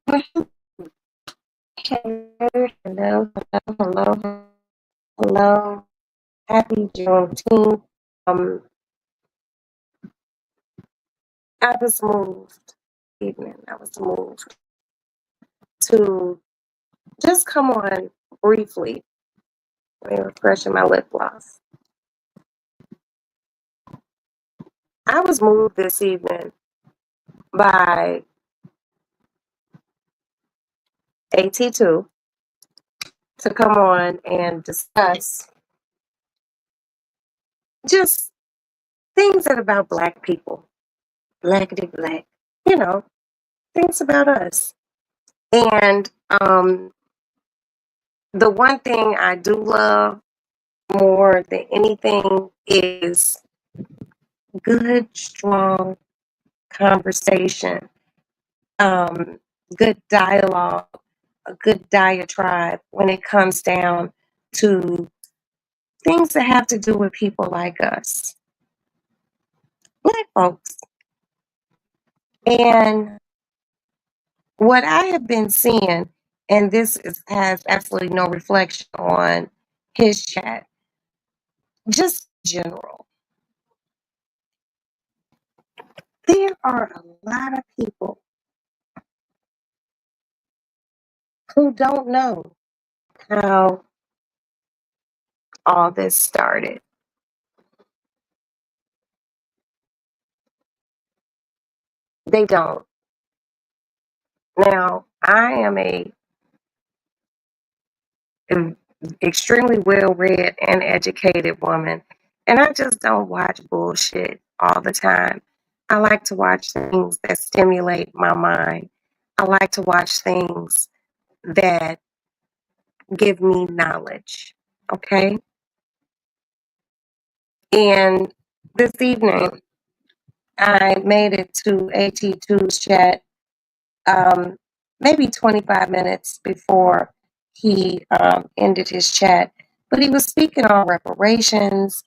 Hello, hello, hello, hello. Happy Juneteenth. Um, I was moved, evening. I was moved to just come on briefly. Let me refresh my lip gloss. I was moved this evening by AT2 to come on and discuss just things that about Black people, blackity black, you know, things about us. And the one thing I do love more than anything is good, strong conversation, um, good dialogue, a good diatribe when it comes down to things that have to do with people like us, Black folks. And what I have been seeing, and has absolutely no reflection on his chat, just general, there are a lot of people who don't know how all this started. They don't. Now, I am an extremely well read and educated woman, and I just don't watch bullshit all the time. I like to watch things that stimulate my mind. I like to watch things that give me knowledge. Okay. And this evening, I made it to AT2's chat um, maybe 25 minutes before he ended his chat. But he was speaking on reparations.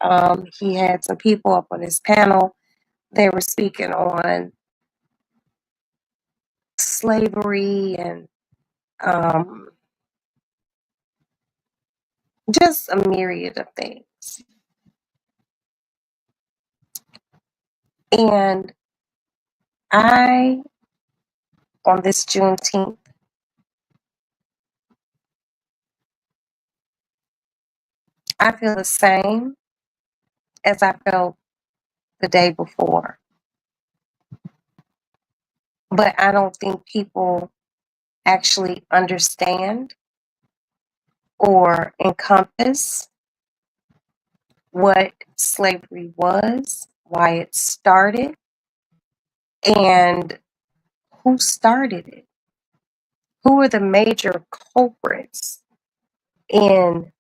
He had some people up on his panel. They were speaking on slavery and um, just a myriad of things. And I, on this Juneteenth, I feel the same as I felt the day before. But I don't think people actually understand or encompass what slavery was, why it started, and who started it. Who are the major culprits in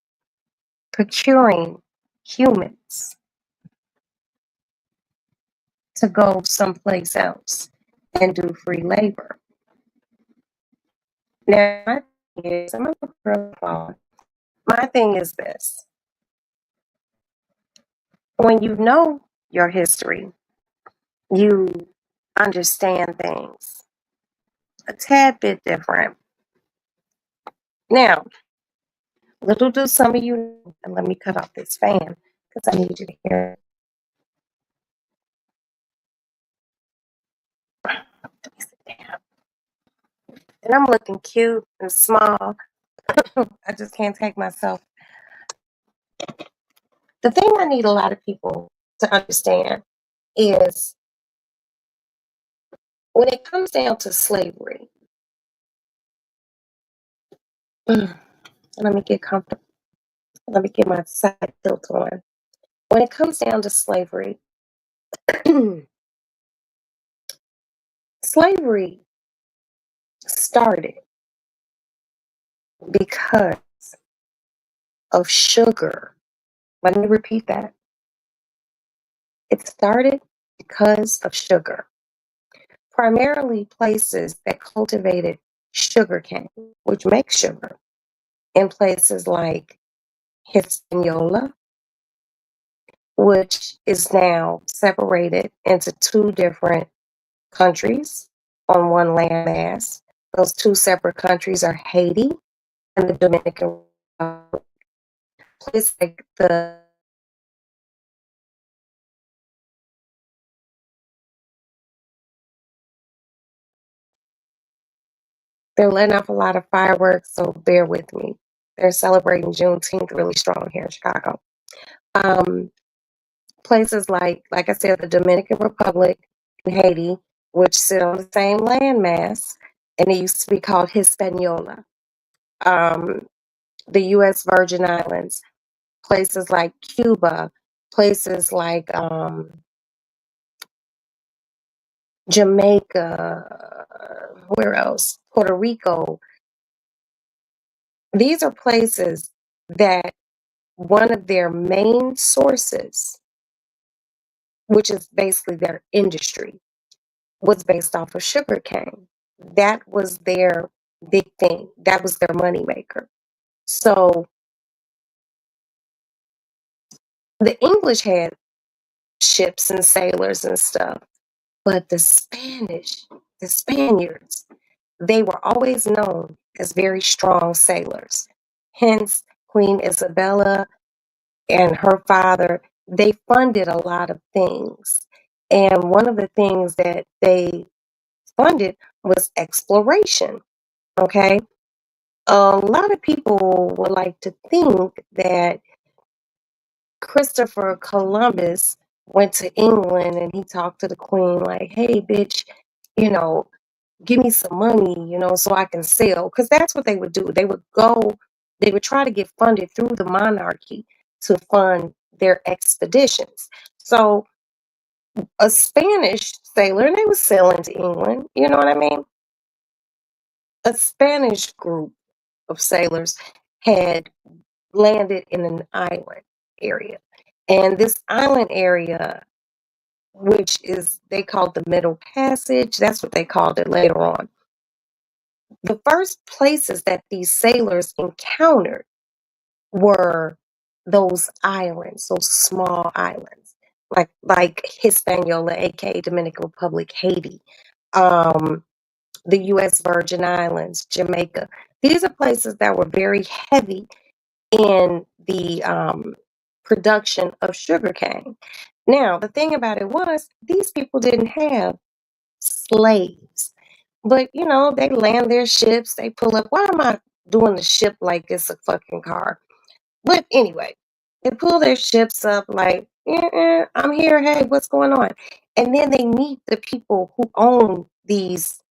procuring humans to go someplace else and do free labor? Now, my thing is, my thing is this: when you know your history, you understand things a tad bit different. Now, little do some of you know, and let me cut off this fan because I need you to hear it. Let me sit down. And I'm looking cute and small. I just can't take myself. The thing I need a lot of people to understand is when it comes down to slavery, let me get comfortable. Let me get my side tilt on. When it comes down to slavery, slavery started because of sugar. Let me repeat that. It started because of sugar, primarily places that cultivated sugarcane, which makes sugar, in places like Hispaniola, which is now separated into two different countries on one landmass. Those two separate countries are Haiti and the Dominican Republic. Places like they're letting off a lot of fireworks, so bear with me. They're celebrating Juneteenth really strong here in Chicago. Um, Places like I said, the Dominican Republic and Haiti, which sit on the same landmass, and it used to be called Hispaniola. Um, the U.S. Virgin Islands, places like Cuba, places like Jamaica, where else? Puerto Rico. These are places that one of their main sources, which is basically their industry, was based off of sugarcane. That was their big thing. That was their moneymaker. So the English had ships and sailors and stuff, but the Spaniards, they were always known as very strong sailors. Hence, Queen Isabella and her father, they funded a lot of things. And one of the things that they funded was exploration. Okay. A lot of people would like to think that Christopher Columbus went to England and he talked to the queen, like, hey, bitch, you know, give me some money, so I can sail. Because that's what they would do. They would try to get funded through the monarchy to fund their expeditions. So a Spanish sailor, and they were sailing to England, you know what I mean? A Spanish group of sailors had landed in an island area. And this island area, which is they called the Middle Passage, that's what they called it later on. The first places that these sailors encountered were those islands, those small islands, like Hispaniola, aka Dominican Republic, Haiti, um, the U.S. Virgin Islands, Jamaica. These are places that were very heavy in the production of sugarcane. Now, the thing about it was, these people didn't have slaves. But, they land their ships, they pull up. Why am I doing the ship like it's a fucking car? But anyway, they pull their ships up like, I'm here. Hey, what's going on? And then they meet the people who own these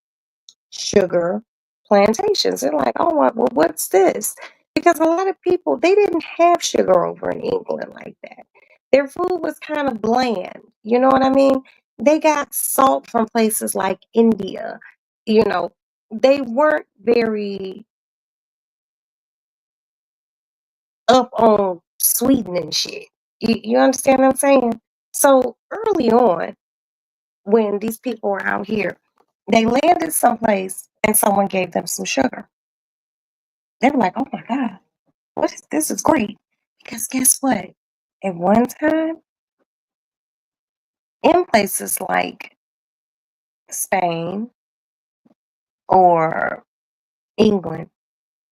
sugar plantations. They're like, oh, well, what's this? Because a lot of people, they didn't have sugar over in England like that. Their food was kind of bland. You know what I mean? They got salt from places like India. You know, they weren't very up on Sweden and shit. You understand what I'm saying? So early on, when these people were out here, they landed someplace and someone gave them some sugar. They were like, "Oh my god, what is this? Is great." Because guess what? At one time, in places like Spain or England,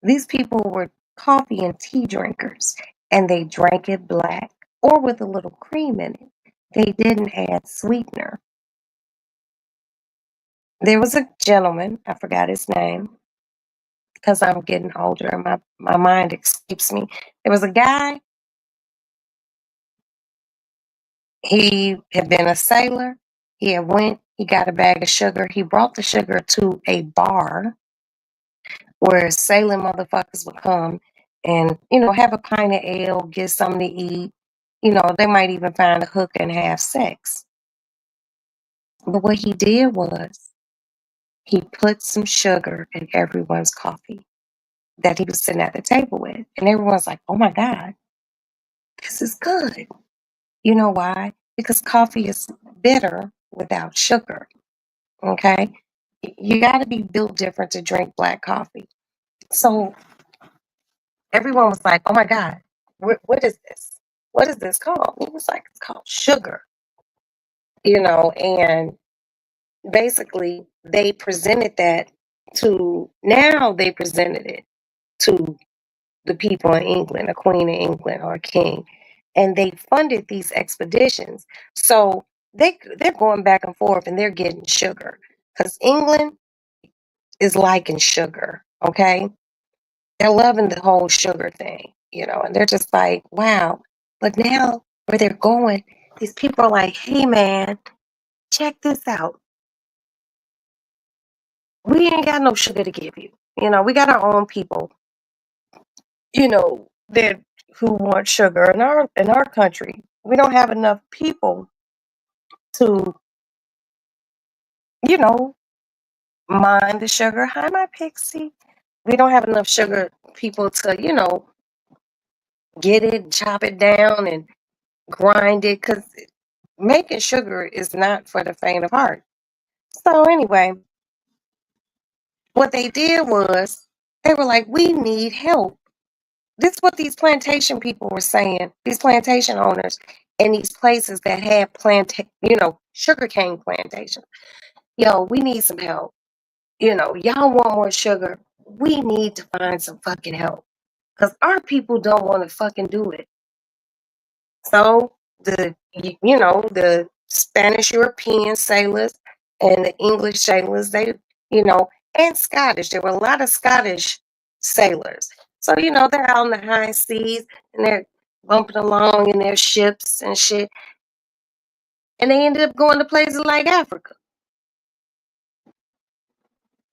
these people were coffee and tea drinkers, and they drank it black or with a little cream in it. They didn't add sweetener. There was a gentleman, I forgot his name because I'm getting older and my mind escapes me. There was a guy, he had been a sailor. He got a bag of sugar. He brought the sugar to a bar where sailing motherfuckers would come and, have a pint of ale, get something to eat. They might even find a hooker and have sex. But what he did was he put some sugar in everyone's coffee that he was sitting at the table with. And everyone's like, oh my God, this is good. You know why? Because coffee is bitter without sugar. Okay. You got to be built different to drink black coffee. So everyone was like, oh my God, what is this? What is this called? He was like, it's called sugar, and basically they presented that to now they presented it to the people in England, a queen in England or a king, and they funded these expeditions. So they're going back and forth and they're getting sugar because England is liking sugar. Okay, they're loving the whole sugar thing, and they're just like, wow. But now where they're going, these people are like, hey man, check this out. We ain't got no sugar to give you. We got our own people, that who want sugar in our country. We don't have enough people to, you know, mine the sugar. Hi, my pixie. We don't have enough sugar people to, get it, chop it down, and grind it because making sugar is not for the faint of heart. So anyway, what they did was they were like, we need help. This is what these plantation people were saying, these plantation owners in these places that had sugarcane plantations. Yo, we need some help. Y'all want more sugar. We need to find some fucking help. Because our people don't want to fucking do it. So the Spanish European sailors and the English sailors, and Scottish. There were a lot of Scottish sailors. So, they're out in the high seas and they're bumping along in their ships and shit. And they ended up going to places like Africa.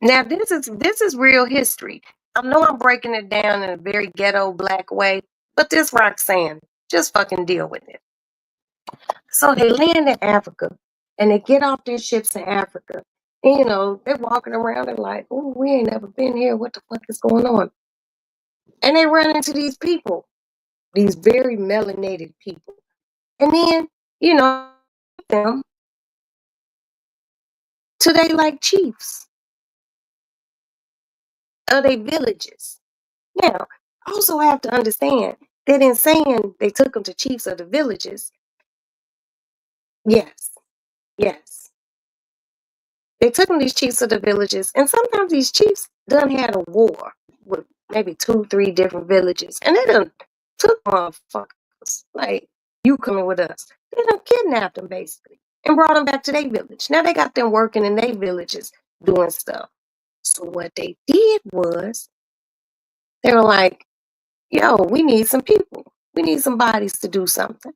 Now this is real history. I know I'm breaking it down in a very ghetto black way, but this Roxanne, just fucking deal with it. So they land in Africa and they get off their ships in Africa. And, they're walking around and like, oh, we ain't never been here. What the fuck is going on? And they run into these people, these very melanated people. And then, them to they like chiefs of their villages. Now, also have to understand that in saying they took them to chiefs of the villages, yes, yes. They took them these chiefs of the villages, and sometimes these chiefs done had a war with maybe 2, 3 different villages, and they done took motherfuckers like you coming with us. They done kidnapped them basically and brought them back to their village. Now they got them working in their villages doing stuff. So what they did was they were like, "Yo, we need some people. We need some bodies to do something."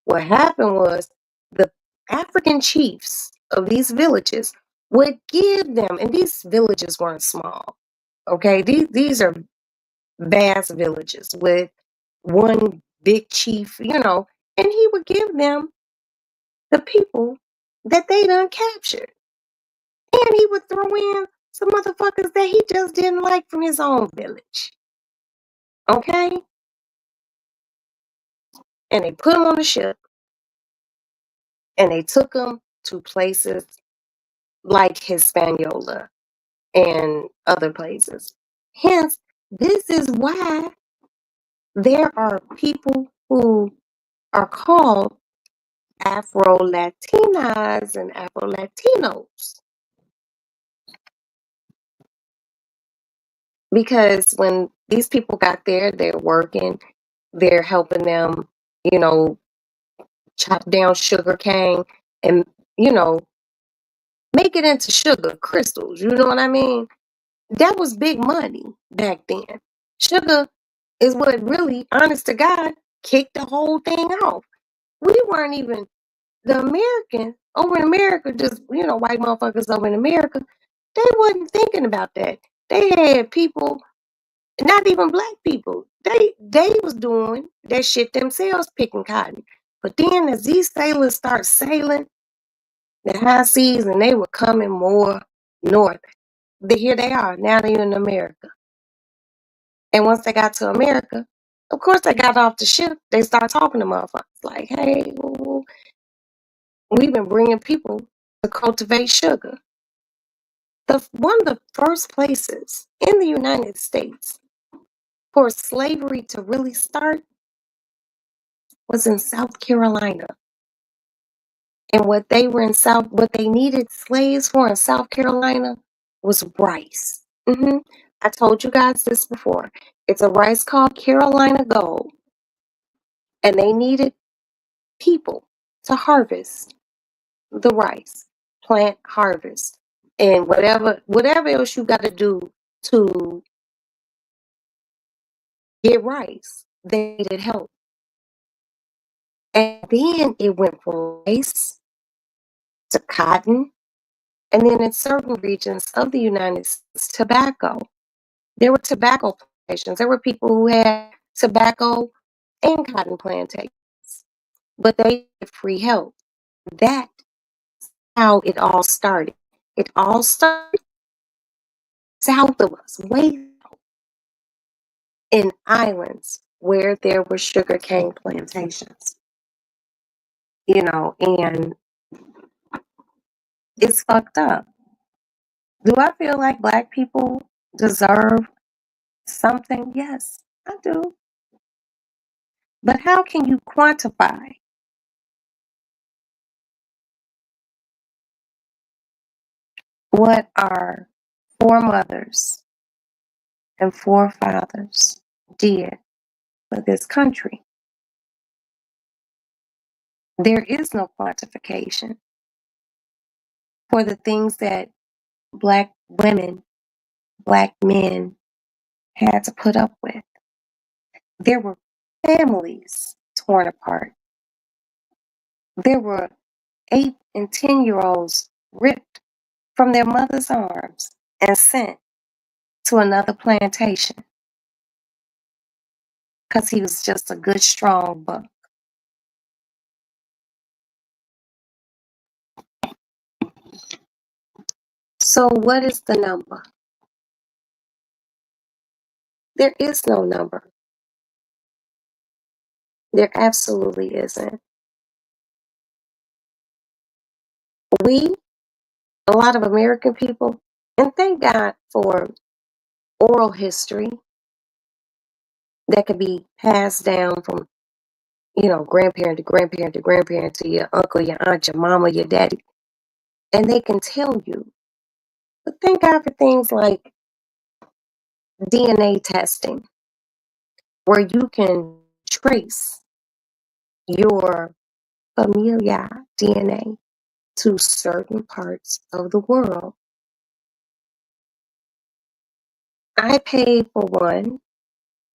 What happened was the African chiefs of these villages would give them, and these villages weren't small, okay? These are vast villages with one big chief, and he would give them the people that they done captured. And he would throw in some motherfuckers that he just didn't like from his own village, okay? And they put them on the ship and they took them to places like Hispaniola and other places. Hence, this is why there are people who are called Afro Latinas and Afro Latinos. Because when these people got there, they're working, they're helping them, you know, chop down sugar cane and, you know, make it into sugar crystals. You know what I mean? That was big money back then. Sugar is what really, honest to God, kicked the whole thing off. We weren't even the Americans over in America, just white motherfuckers over in America, they wasn't thinking about that. They had people, not even black people. They was doing that shit themselves, picking cotton. But then as these sailors start sailing the high seas and they were coming more north, here they are. Now they're in America. And once they got to America, of course they got off the ship. They start talking to motherfuckers like, hey, we've been bringing people to cultivate sugar. One of the first places in the United States for slavery to really start was in South Carolina. And what they needed slaves for in South Carolina was rice. Hmm. I told you guys this before. It's a rice called Carolina Gold, and they needed people to harvest the rice, plant, harvest, and whatever else you got to do to get rice. They needed help, and then it went from rice to cotton, and then in certain regions of the United States, tobacco. There were tobacco plantations. There were people who had tobacco and cotton plantations, but they needed free help. That's how it all started. It all started south of us, way in islands where there were sugarcane plantations, and it's fucked up. Do I feel like Black people deserve something? Yes, I do. But how can you quantify what our foremothers and forefathers did for this country? There is no quantification for the things that Black women, Black men had to put up with. There were families torn apart. There were 8 and 10-year olds ripped from their mother's arms and sent to another plantation because he was just a good, strong buck. So, what is the number? There is no number. There absolutely isn't. We, a lot of American people, and thank God for oral history that could be passed down from, grandparent to grandparent to grandparent to your uncle, your aunt, your mama, your daddy, and they can tell you. But thank God for things like DNA testing, where you can trace your familiar DNA to certain parts of the world. I paid for one,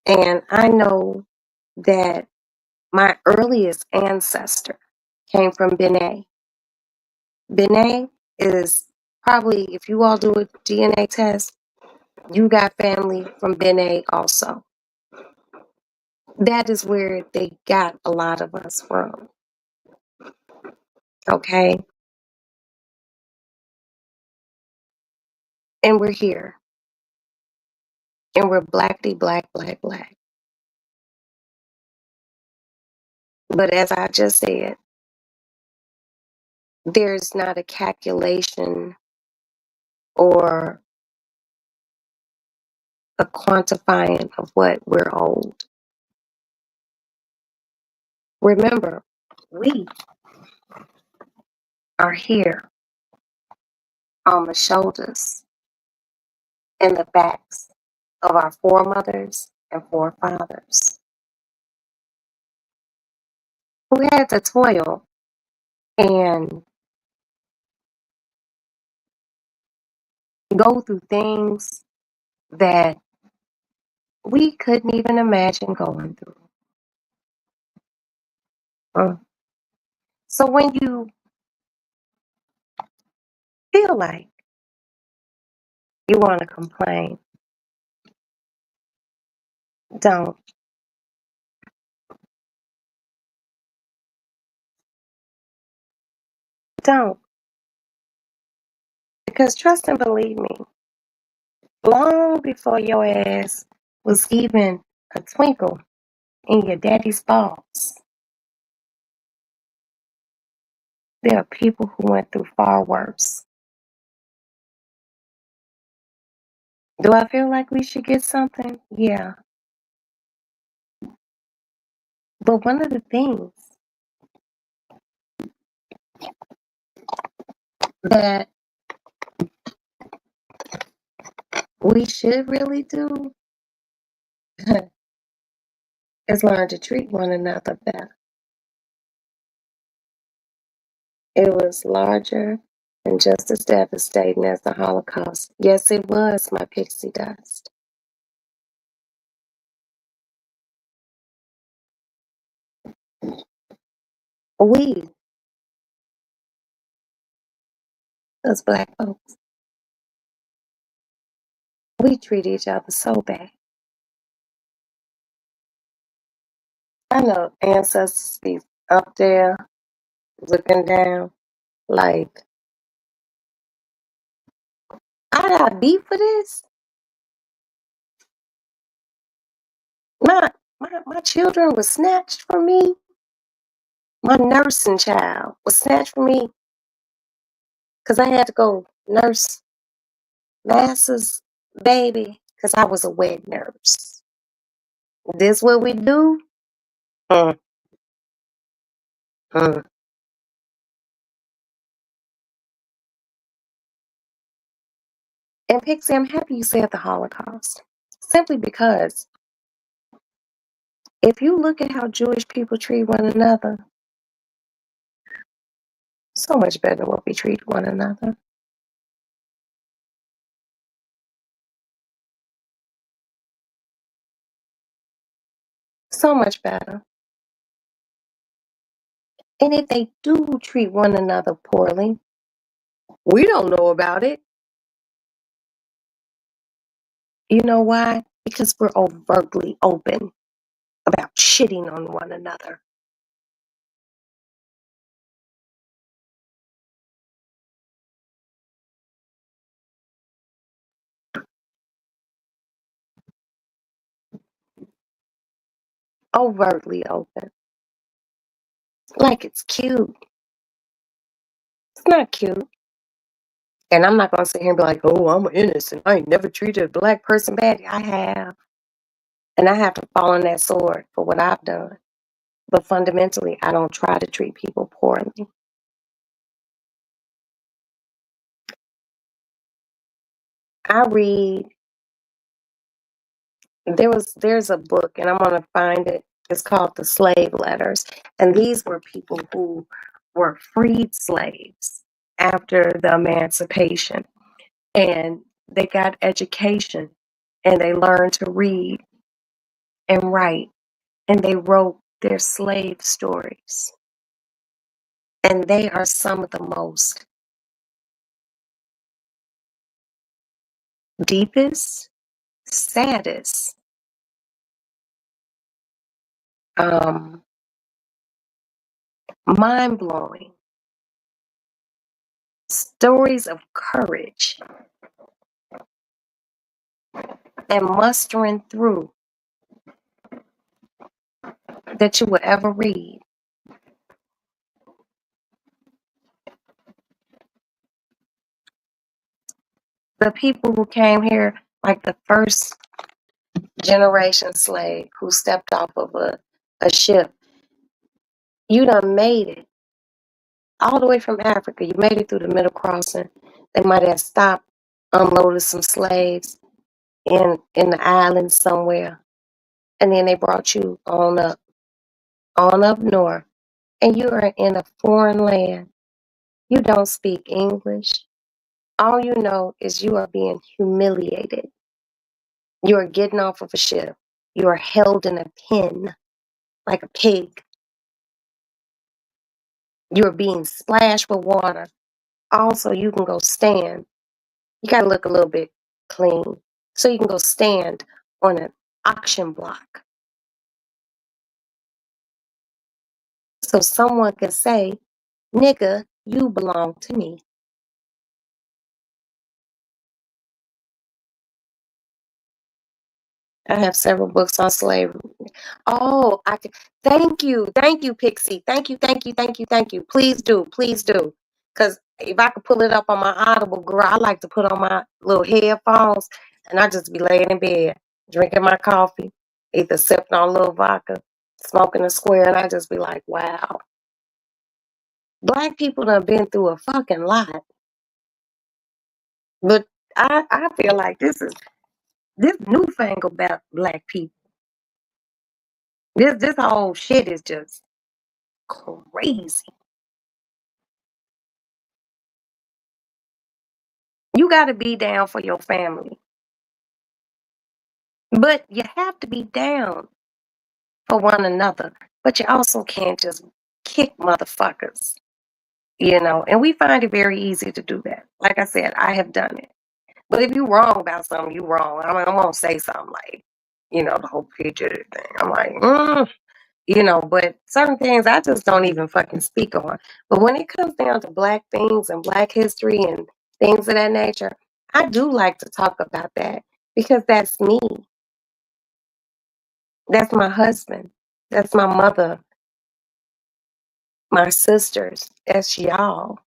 and I know that my earliest ancestor came from Benin. Benin is probably, if you all do a DNA test, you got family from Benin also. That is where they got a lot of us from. Okay? And we're here. And we're blackity black, black, black. But as I just said, there's not a calculation or a quantifying of what we're old. Remember, we are here on the shoulders and the backs of our foremothers and forefathers who had to toil and go through things that we couldn't even imagine going through. Mm. So when you feel like you want to complain, don't. Don't. Because trust and believe me, long before your ass was even a twinkle in your daddy's balls, there are people who went through far worse. Do I feel like we should get something? Yeah. But one of the things that we should really do is learn to treat one another better. It was larger and just as devastating as the Holocaust. Yes, it was, my pixie dust. We, as Black folks, we treat each other so bad. I know ancestors be up there looking down like, I got beef for this? My children was snatched from me. My nursing child was snatched from me because I had to go nurse Massa's baby because I was a wet nurse. This what we do? Mm, mm. And Pixie, I'm happy you said the Holocaust. Simply because if you look at how Jewish people treat one another, so much better than what we treat one another. So much better. And if they do treat one another poorly, we don't know about it. You know why? Because we're overtly open about shitting on one another. Overtly open. Like it's cute. It's not cute. And I'm not gonna sit here and be like, oh, I'm innocent. I ain't never treated a Black person bad. I have. And I have to fall on that sword for what I've done. But fundamentally, I don't try to treat people poorly. I read, there's a book, and I'm gonna find it. It's called The Slave Letters. And these were people who were freed slaves after the emancipation. And they got education and they learned to read and write and they wrote their slave stories. And they are some of the most deepest, saddest, um, mind blowing stories of courage and mustering through that you will ever read. The people who came here, like the first generation slave who stepped off of a ship, you done made it all the way from Africa. You made it through the middle crossing. They might have stopped, unloaded some slaves in the island somewhere, and then they brought you on up north, and you are in a foreign land. You don't speak English. All you know is you are being humiliated. You are getting off of a ship. You are held in a pen like a pig. You are being splashed with water. Also, you can go stand. You got to look a little bit clean. So you can go stand on an auction block. So someone can say, nigga, you belong to me. I have several books on slavery. Oh, I can. Thank you, Pixie. Thank you. Please do. Because if I could pull it up on my Audible, girl, I like to put on my little headphones, and I just be laying in bed, drinking my coffee, either sipping on a little vodka, smoking a square, and I just be like, wow, Black people done been through a fucking lot. But I feel like this is This newfangled about black people. This whole shit is just crazy. You got to be down for your family, but you have to be down for one another. But you also can't just kick motherfuckers, you know. And we find it very easy to do that. Like I said, I have done it. But if you wrong about something, you wrong. I'm gonna say something like, the whole picture thing. I'm like, but certain things I just don't even fucking speak on. But when it comes down to black things and black history and things of that nature, I do like to talk about that because that's me. That's my husband. That's my mother, my sisters. That's y'all.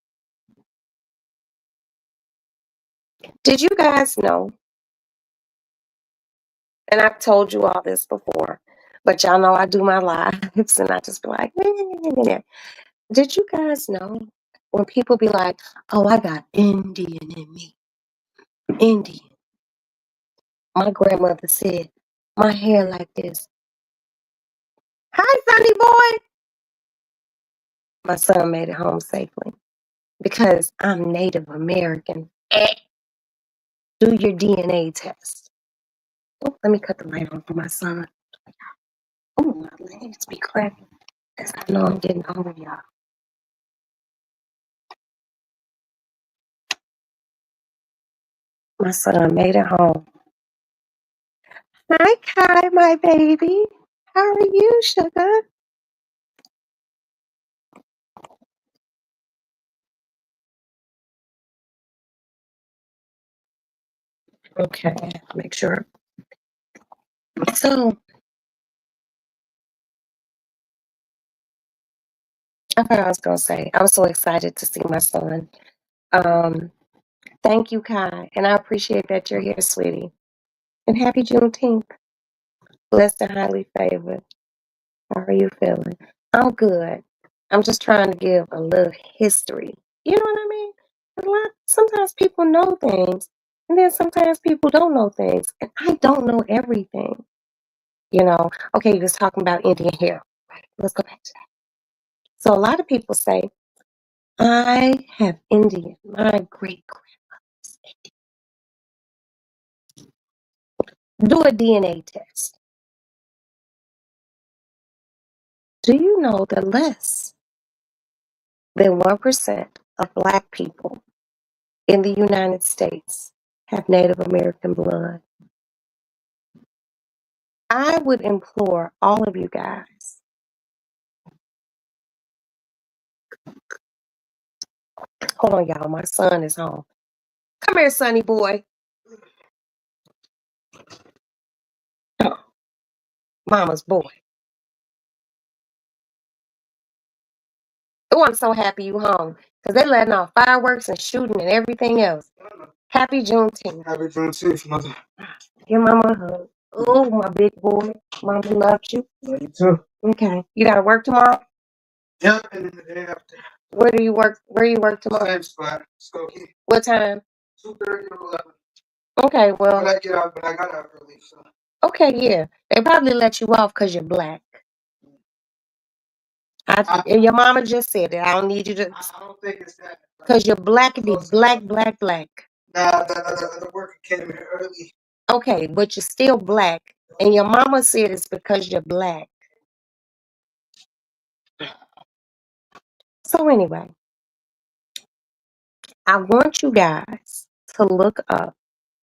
Did you guys know? And I've told you all this before, but y'all know I do my lives and I just be like, "Nah, nah, nah, nah, nah." Did you guys know when people be like, oh, I got Indian in me? Indian. My grandmother said, my hair like this. Hi, Sonny boy. My son made it home safely because I'm Native American. Do your DNA test. Oh, let me cut the light on for my son. Oh, my legs be cracking because I know I'm getting older, y'all. My son made it home. Hi, Kai, my baby. How are you, sugar? Okay, make sure. So, I thought I was gonna say, I was so excited to see my son. Um, Thank you, Kai, and I appreciate that you're here, sweetie. And happy Juneteenth. Blessed and highly favored. How are you feeling? I'm good. I'm just trying to give a little history. You know what I mean? Sometimes people know things, and then sometimes people don't know things, and I don't know everything. Okay, you're just talking about Indian hair. Right. Let's go back to that. So a lot of people say, I have Indian. My great grandma's Indian. Do a DNA test. Do you know that less than 1% of Black people in the United States have Native American blood? I would implore all of you guys. Hold on, y'all. My son is home. Come here, sonny boy. Oh, mama's boy. Oh, I'm so happy you home. Because they letting off fireworks and shooting and everything else. Happy Juneteenth. Happy Juneteenth, mother. Give mama a hug. Oh, my big boy. Mama loves you. Love you too. Okay. You got to work tomorrow? Yep, and then the day after. Where do you work? Where you work tomorrow? Same spot. Skokie. What time? 2:30 or 11. Okay, well. But I got out early, so. Okay, yeah. They probably let you off because you're Black. And your mama just said it. I don't need you to. I don't think it's that. Because you're Black, be black, black, black. Nah, the worker came in early. Okay, but you're still Black. And your mama said it's because you're Black. So anyway, I want you guys to look up,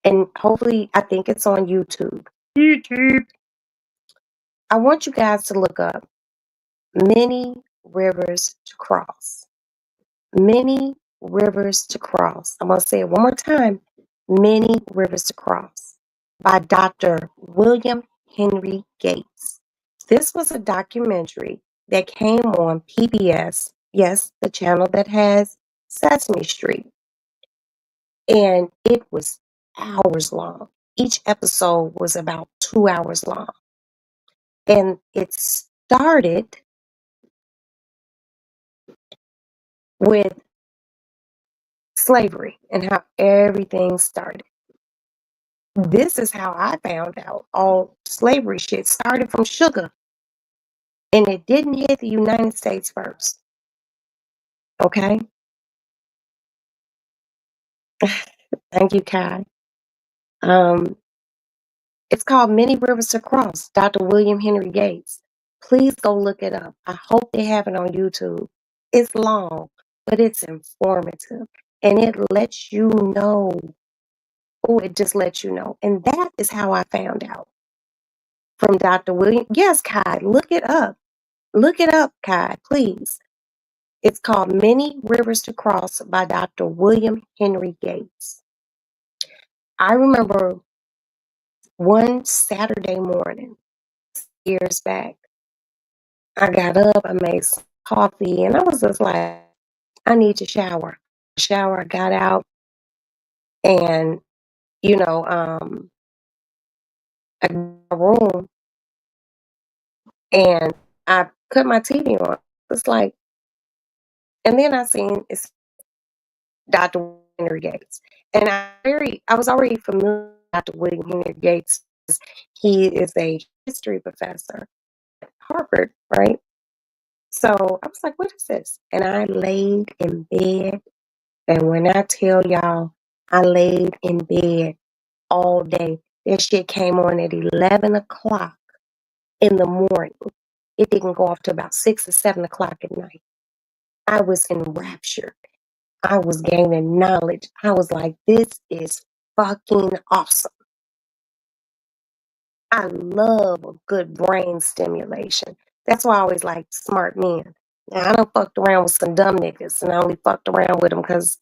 and hopefully, I think it's on YouTube. YouTube. I want you guys to look up many rivers to cross. Many rivers to cross. I'm going to say it one more time. Many rivers to cross by Dr. William Henry Gates. This was a documentary that came on PBS. Yes, the channel that has Sesame Street. And it was hours long. Each episode was about 2 hours long. And it started with slavery and how everything started. This is how I found out all slavery shit started from sugar, and it didn't hit the United States first. Okay? Thank you, Kai. Um, it's called Many Rivers to Cross, Dr. William Henry Gates. Please go look it up. I hope they have it on YouTube. It's long, but it's informative. And it lets you know. Oh, it just lets you know. And that is how I found out from Dr. William. Yes, Kai, look it up. Look it up, Kai, please. It's called Many Rivers to Cross by Dr. William Henry Gates. I remember one Saturday morning, years back, I got up, I made some coffee, and I was just like, I need to shower. Shower, I got out, and, you know, I got in my room and I cut my TV on. It's like, and then I seen it's Dr. Henry Gates. And I was already familiar with Dr. William Henry Gates. He is a history professor at Harvard, right? So I was like, what is this? And I laid in bed. And when I tell y'all, I laid in bed all day. That shit came on at 11 o'clock in the morning. It didn't go off to about 6 or 7 o'clock at night. I was enraptured. I was gaining knowledge. I was like, this is fucking awesome. I love a good brain stimulation. That's why I always like smart men. Now, I done fucked around with some dumb niggas, and I only fucked around with them because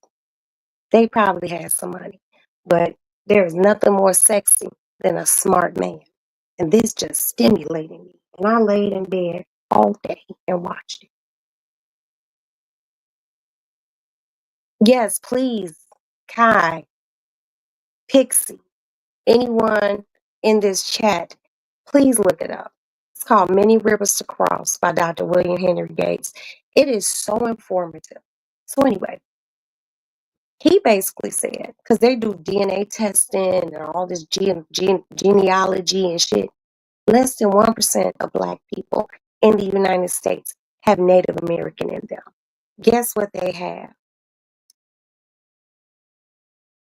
they probably had some money. But there is nothing more sexy than a smart man. And this just stimulated me. And I laid in bed all day and watched it. Yes, please, Kai, Pixie, anyone in this chat, please look it up. It's called Many Rivers to Cross by Dr. William Henry Gates. It is so informative. So, anyway, he basically said, because they do DNA testing and all this genealogy and shit, less than 1% of Black people in the United States have Native American in them. Guess what they have?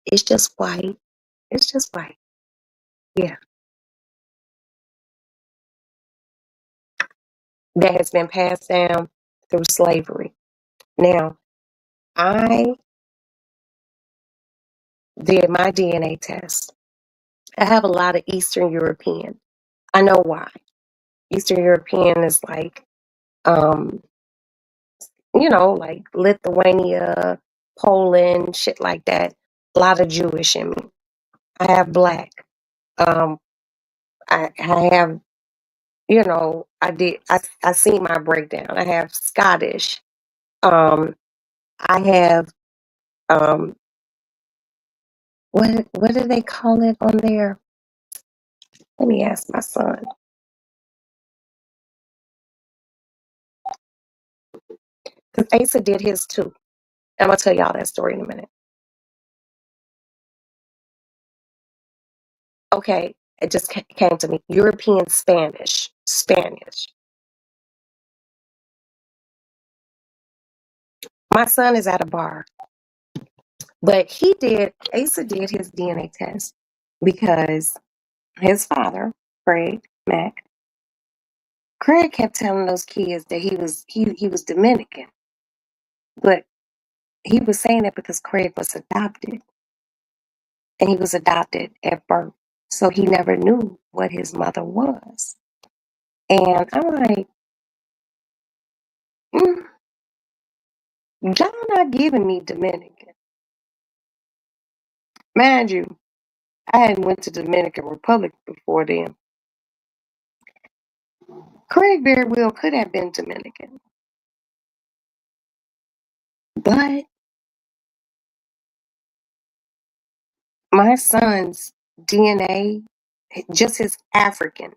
It's just white. It's just white. Yeah. That has been passed down through slavery. Now, I did my DNA test. I have a lot of Eastern European. I know why. Eastern European is like, um, like Lithuania, Poland, shit like that. A lot of Jewish in me. I have Black. Um, I have, I see my breakdown. I have Scottish. Um, I have, um, what do they call it on there? Let me ask my son. Because Asa did his too. I'm gonna tell y'all that story in a minute. Okay, it just came to me. European Spanish. Spanish. My son is at a bar, but Asa did his DNA test because his father, Mac, Craig kept telling those kids that he was Dominican, but he was saying that because Craig was adopted, and he was adopted at birth, so he never knew what his mother was. And I'm like, mm, John not giving me Dominican, mind you. I hadn't went to Dominican Republic before then. Craig very well could have been Dominican, but my son's DNA, just his African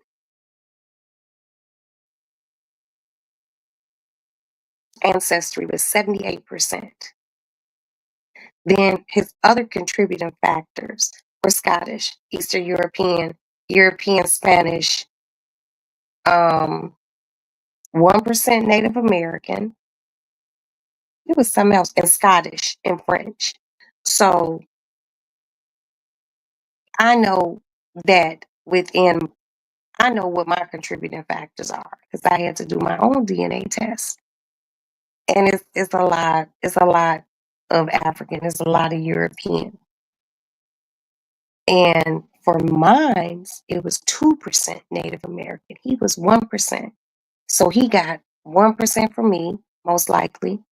ancestry was 78%. Then his other contributing factors were Scottish, Eastern European, European Spanish, 1% Native American. It was something else, and Scottish and French. So I know that within, I know what my contributing factors are because I had to do my own DNA test. And it's a lot of African, it's a lot of European. And for mines, it was 2% Native American. He was 1%. So he got 1% from me, most likely,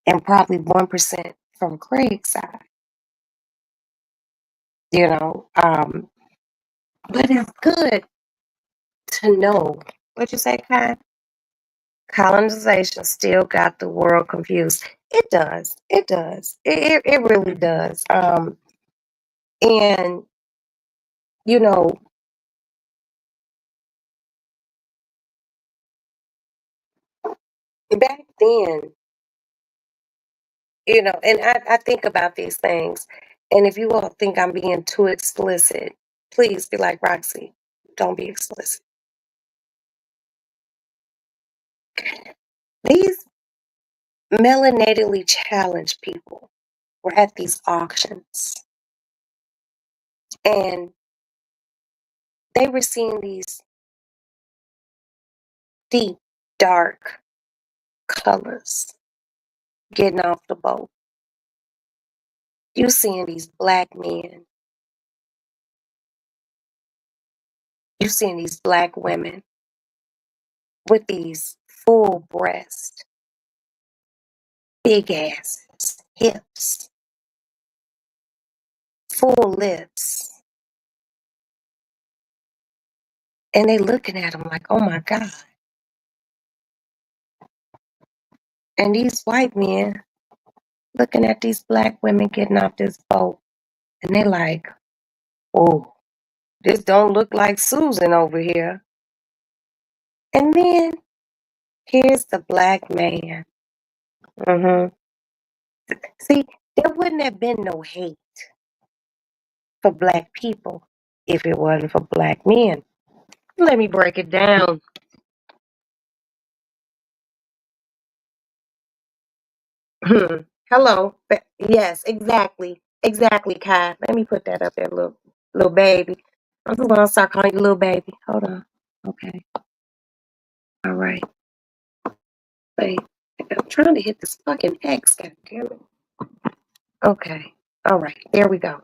and probably 1% from Craig's side, you know. But it's good to know. What you say, Kai? Colonization still got the world confused. It does. It does. It really does. And you know, back then, and I think about these things, and if you all think I'm being too explicit, please be like Roxy, don't be explicit. These melanatedly challenged people were at these auctions, and they were seeing these deep, dark colors getting off the boat. You seeing these black men, you seeing these black women with these full breasts, big asses, hips, full lips, and they looking at them like, oh my God. And these white men looking at these black women getting off this boat, and they like, oh, this don't look like Susan over here. And then here's the black man. hmm See, there wouldn't have been no hate for black people if it wasn't for black men. Let me break it down. Hello. Yes, exactly. Exactly, Kai. Let me put that up there, little baby. I'm just gonna start calling you little baby. Hold on. Okay. All right. Wait. I'm trying to hit this fucking X, god damn it. Okay. All right. There we go.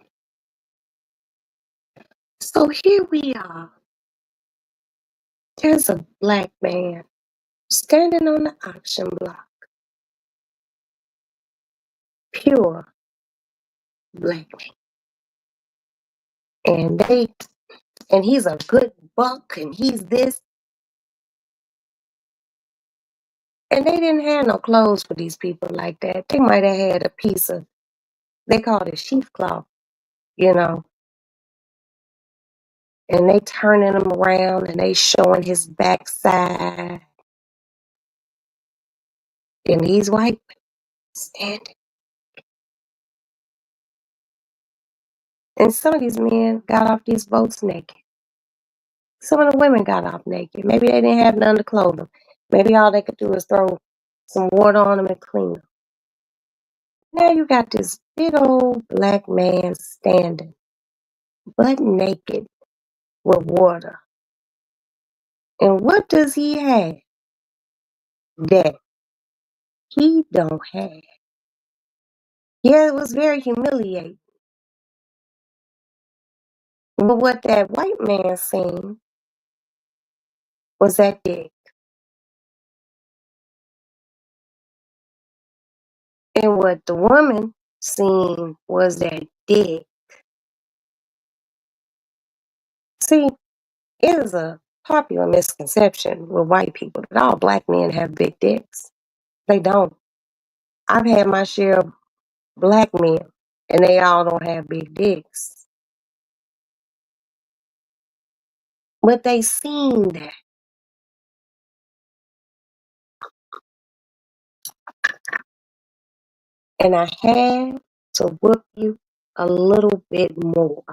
So here we are. There's a black man standing on the auction block. Pure black man. And he's a good buck and he's this. And they didn't have no clothes for these people like that. They might have had a piece of, they called it sheath cloth, you know. And they turning him around and they showing his backside. And these white standing. And some of these men got off these boats naked. Some of the women got off naked. Maybe they didn't have none to clothe them. Maybe all they could do is throw some water on them and clean them. Now you got this big old black man standing, butt naked with water. And what does he have that he don't have? Yeah, it was very humiliating. But what that white man seen was that dick. And what the woman seen was that dick. See, it is a popular misconception with white people that all black men have big dicks. They don't. I've had my share of black men, and they all don't have big dicks. But they seen that. And I had to whoop you a little bit more.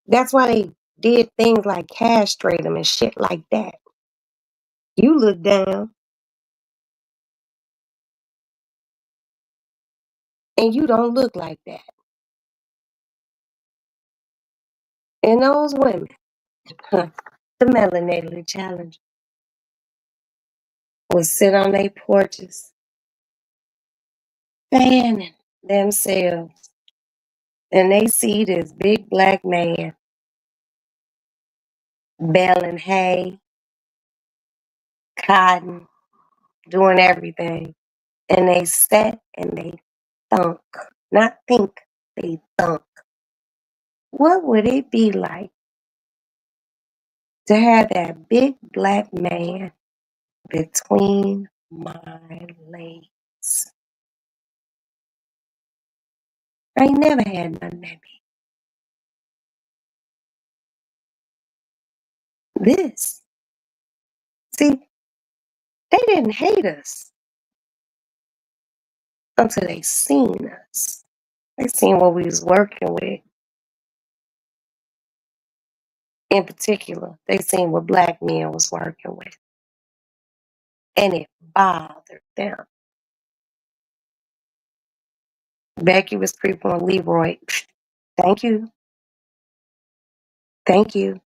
That's why they did things like castrate them and shit like that. You look down and you don't look like that. And those women, huh, the melanated challenge, will sit on their porches, fanning themselves, and they see this big black man baling hay, cotton, doing everything. And they sat and they thunk, not think, they thunk. What would it be like to have that big black man between my legs? I ain't never had none that big. This, see, they didn't hate us until they seen us. They seen what we was working with. In particular, they seen what black men was working with. And it bothered them. Becky was creeping on Leroy. Thank you. Thank you.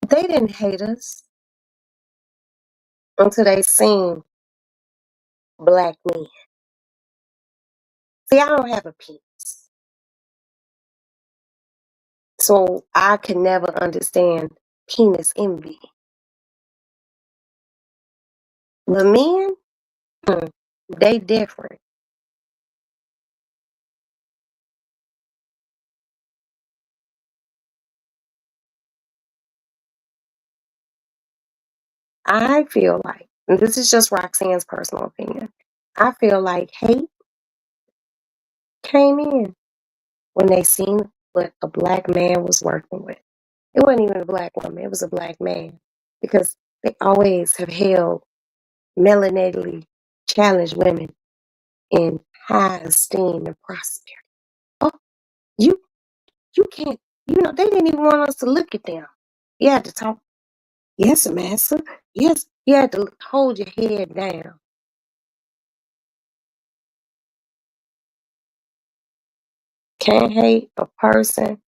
They didn't hate us until they seen black men. See, I don't have a penis. So I could never understand penis envy. But men, hmm, they different. I feel like, and this is just Roxanne's personal opinion, I feel like hate came in when they seen what a black man was working with. It wasn't even a black woman, it was a black man. Because they always have held melanatedly challenged women in high esteem and prosperity. Oh, you you can't, they didn't even want us to look at them. You had to talk, yes, master. Yes, you had to hold your head down. Can't hate a person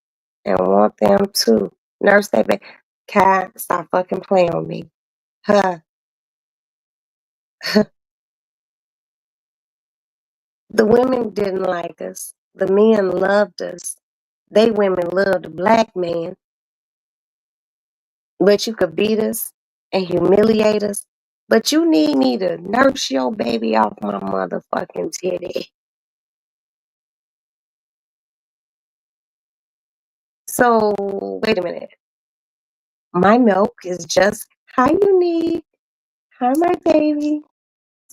and want them to nurse their baby. Kai, stop fucking playing with me. Huh. The women didn't like us. The men loved us. They women loved the black man, but you could beat us and humiliate us. But you need me to nurse your baby off my motherfucking titty. So, wait a minute. My milk is just, hi, unique. Hi, my baby.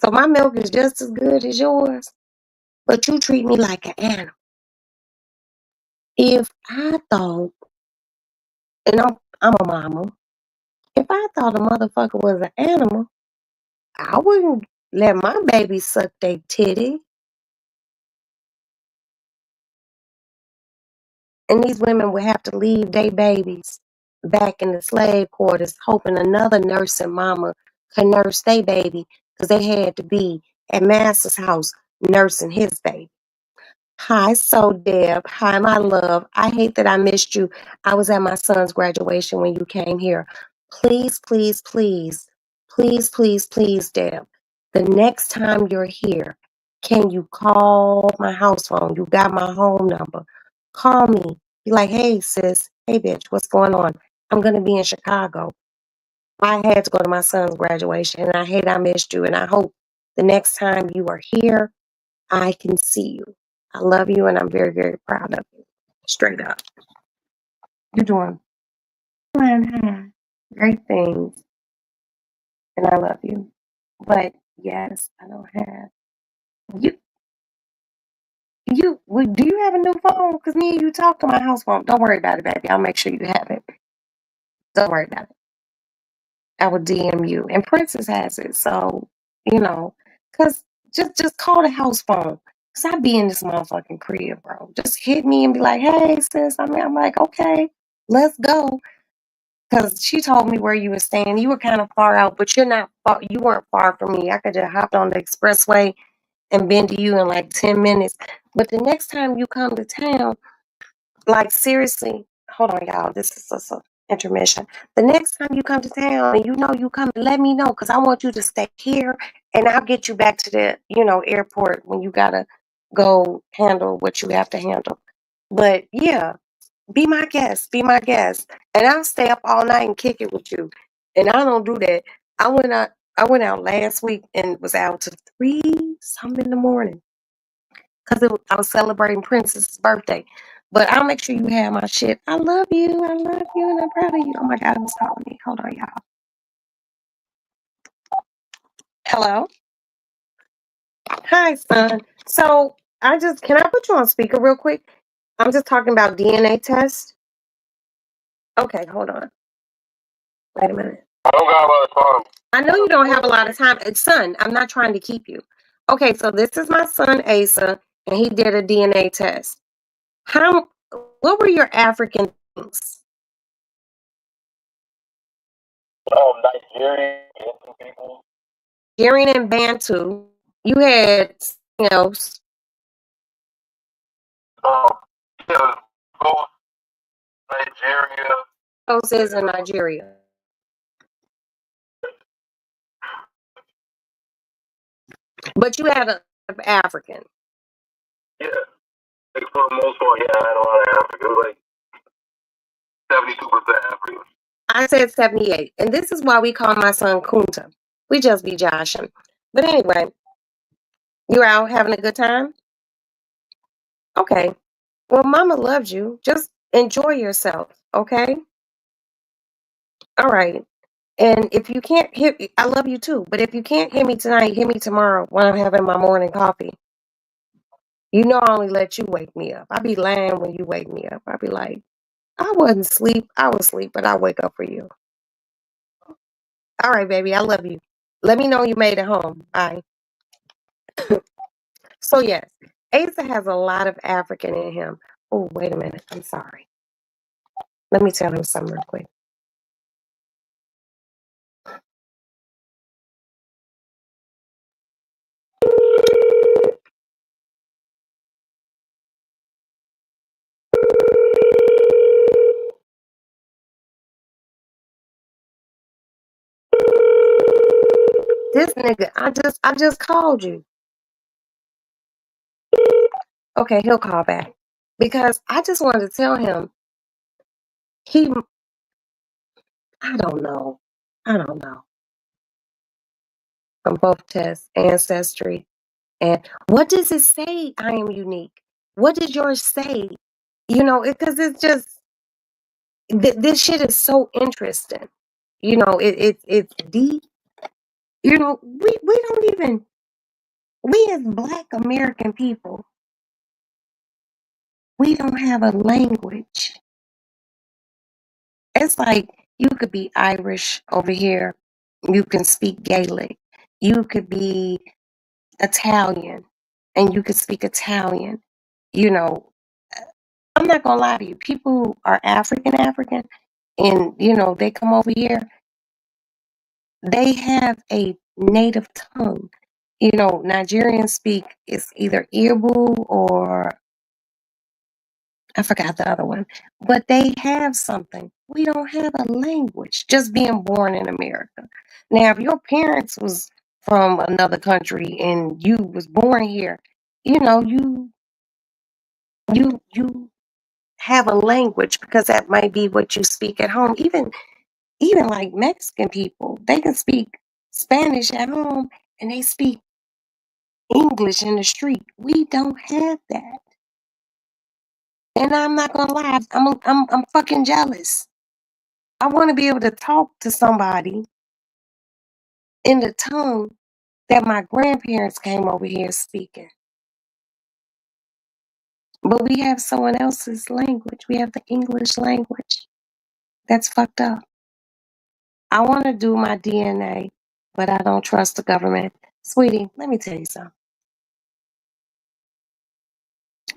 So, my milk is just as good as yours, but you treat me like an animal. If I thought, and I'm a mama, if I thought a motherfucker was an animal, I wouldn't let my baby suck their titty. And these women would have to leave their babies back in the slave quarters, hoping another nursing mama could nurse their baby because they had to be at Master's house nursing his baby. Hi, so Deb. Hi, my love. I hate that I missed you. I was at my son's graduation when you came here. Please, please, please, please, please, please, Deb. The next time you're here, can you call my house phone? You got my home number. Call me. Be like, hey, sis. Hey, bitch, what's going on? I'm going to be in Chicago. I had to go to my son's graduation, and I hate I missed you. And I hope the next time you are here, I can see you. I love you and I'm very, very proud of you. Straight up. You're doing flying high. Great things. And I love you. But yes, I don't have you do you have a new phone? Because me and you talk to my house phone. Don't worry about it, baby. I'll make sure you have it. Don't worry about it. I will DM you. And Princess has it. So, because Just call the house phone. Cause I be in this motherfucking crib, bro. Just hit me and be like, hey sis. I'm like, okay, let's go. Cause she told me where you were staying. You were kind of far out, but you're not far, you weren't far from me. I could just hopped on the expressway and been to you in like 10 minutes. But the next time you come to town, like seriously, hold on, y'all. This is just an intermission. The next time you come to town and you know you come, let me know because I want you to stay here and I'll get you back to the, airport when you gotta go handle what you have to handle. But yeah, be my guest, be my guest. And I'll stay up all night and kick it with you. And I don't do that. I went out last week and was out to 3 something in the morning because I was celebrating Princess's birthday. But I'll make sure you have my shit. I love you, and I'm proud of you. Oh my God, who's calling me? Hold on, y'all. Hello, hi, son. So can I put you on speaker real quick? I'm just talking about DNA test. Okay, hold on. Wait a minute. I don't got a lot of time. I know you don't have a lot of time. Son, I'm not trying to keep you. Okay, so this is my son Asa, and he did a DNA test. How? What were your African things? Nigerian, Bantu people. Nigerian and Bantu. You had something else. Um, yeah, both Nigeria. Those is in Nigeria. But you had a African. Yeah, like for the most part, yeah, I had a lot of African, like 72% African. I said 78, and this is why we call my son Kunta. We just be joshing. But anyway, you're out having a good time? Okay. Well, mama loves you. Just enjoy yourself, okay? All right. And if you can't hit me, I love you too. But if you can't hit me tonight, hit me tomorrow when I'm having my morning coffee. You know I only let you wake me up. I be lying when you wake me up. I be like, I wasn't asleep. I was asleep, but I wake up for you. All right, baby. I love you. Let me know you made it home. Bye. So yes, Asa has a lot of African in him. Oh, wait a minute. I'm sorry. Let me tell him something real quick. This nigga, I just called you. Okay, he'll call back. Because I just wanted to tell him he I don't know. I don't know. From both tests, ancestry, and what does it say? I am unique. What does yours say? Because it's just this shit is so interesting. It's deep. We don't even we as Black American people, we don't have a language. It's like you could be Irish over here. You can speak Gaelic. You could be Italian and you could speak Italian. You know, I'm not gonna lie to you. People who are African and they come over here, they have a native tongue. Nigerians speak it's either Igbo or I forgot the other one, but they have something. We don't have a language, just being born in America. Now, if your parents was from another country and you was born here, you have a language because that might be what you speak at home. Even like Mexican people, they can speak Spanish at home and they speak English in the street. We don't have that. And I'm not gonna lie, I'm fucking jealous. I want to be able to talk to somebody in the tongue that my grandparents came over here speaking. But we have someone else's language. We have the English language. That's fucked up. I want to do my DNA, but I don't trust the government. Sweetie, let me tell you something.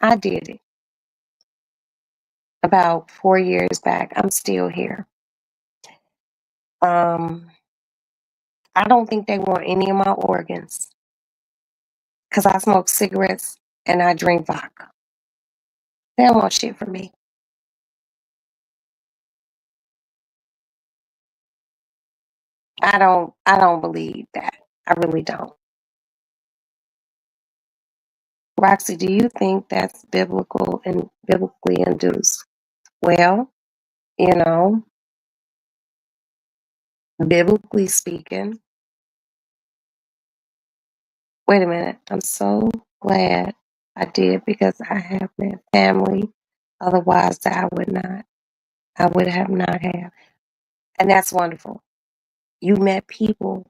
I did it about 4 years back. I'm still here. Um, I don't think they want any of my organs because I smoke cigarettes and I drink vodka. They don't want shit from me. I don't believe that. I really don't. Roxy, do you think that's biblical and biblically induced? Well, you know, biblically speaking, wait a minute. I'm so glad I did because I have met family. Otherwise, I would not. I would have not have. And that's wonderful. You met people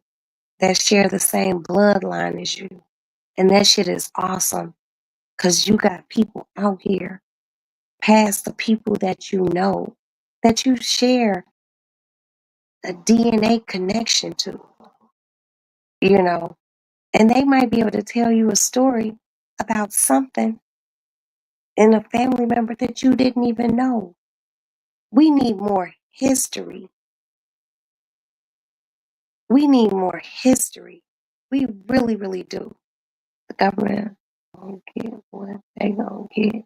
that share the same bloodline as you. And that shit is awesome because you got people out here past the people that you know that you share a DNA connection to, you know, and they might be able to tell you a story about something in a family member that you didn't even know. We need more history. We need more history. We really, really do. The government gonna get what they gonna get.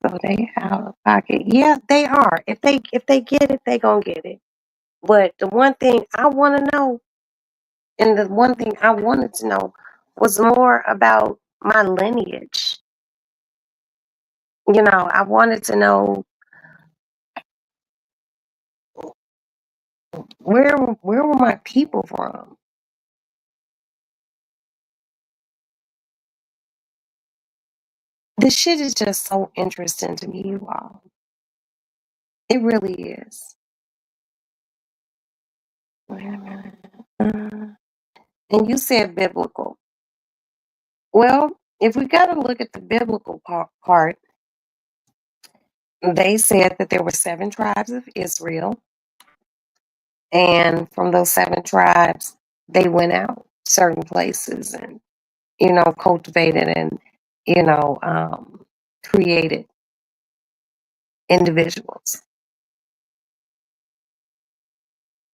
So they out of pocket. Yeah, they are. If they get it, they gonna get it. But the one thing I wanna know, and the one thing I wanted to know was more about my lineage. I wanted to know where were my people from? This shit is just so interesting to me, you all. It really is. Wait a minute. And you said biblical. Well, if we got to look at the biblical part, they said that there were 7 tribes of Israel, and from those 7 tribes, they went out certain places and cultivated and you know um, created individuals.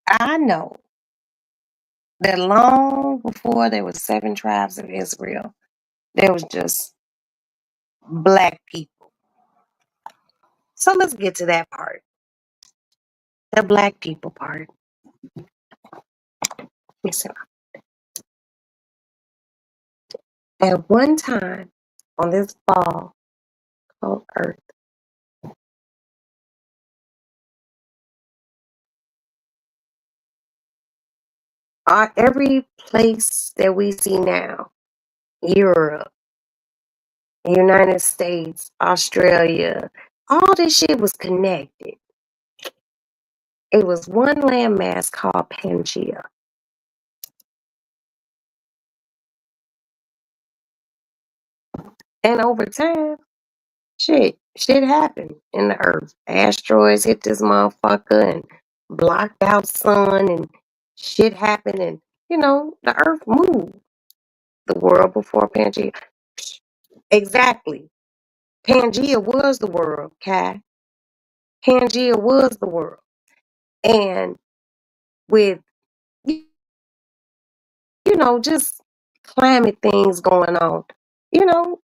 I know that long before there were 7 tribes of Israel, there was just black people. So let's get to that part, the black people part. Listen, at one time on this ball called Earth, every place that we see now, Europe, United States, Australia, all this shit was connected. It was one landmass called Pangea. And over time, shit happened in the earth. Asteroids hit this motherfucker and blocked out sun and shit happened and the earth moved. The world before Pangea. Exactly. Pangea was the world, Kai. Pangea was the world. And with just climate things going on, you know,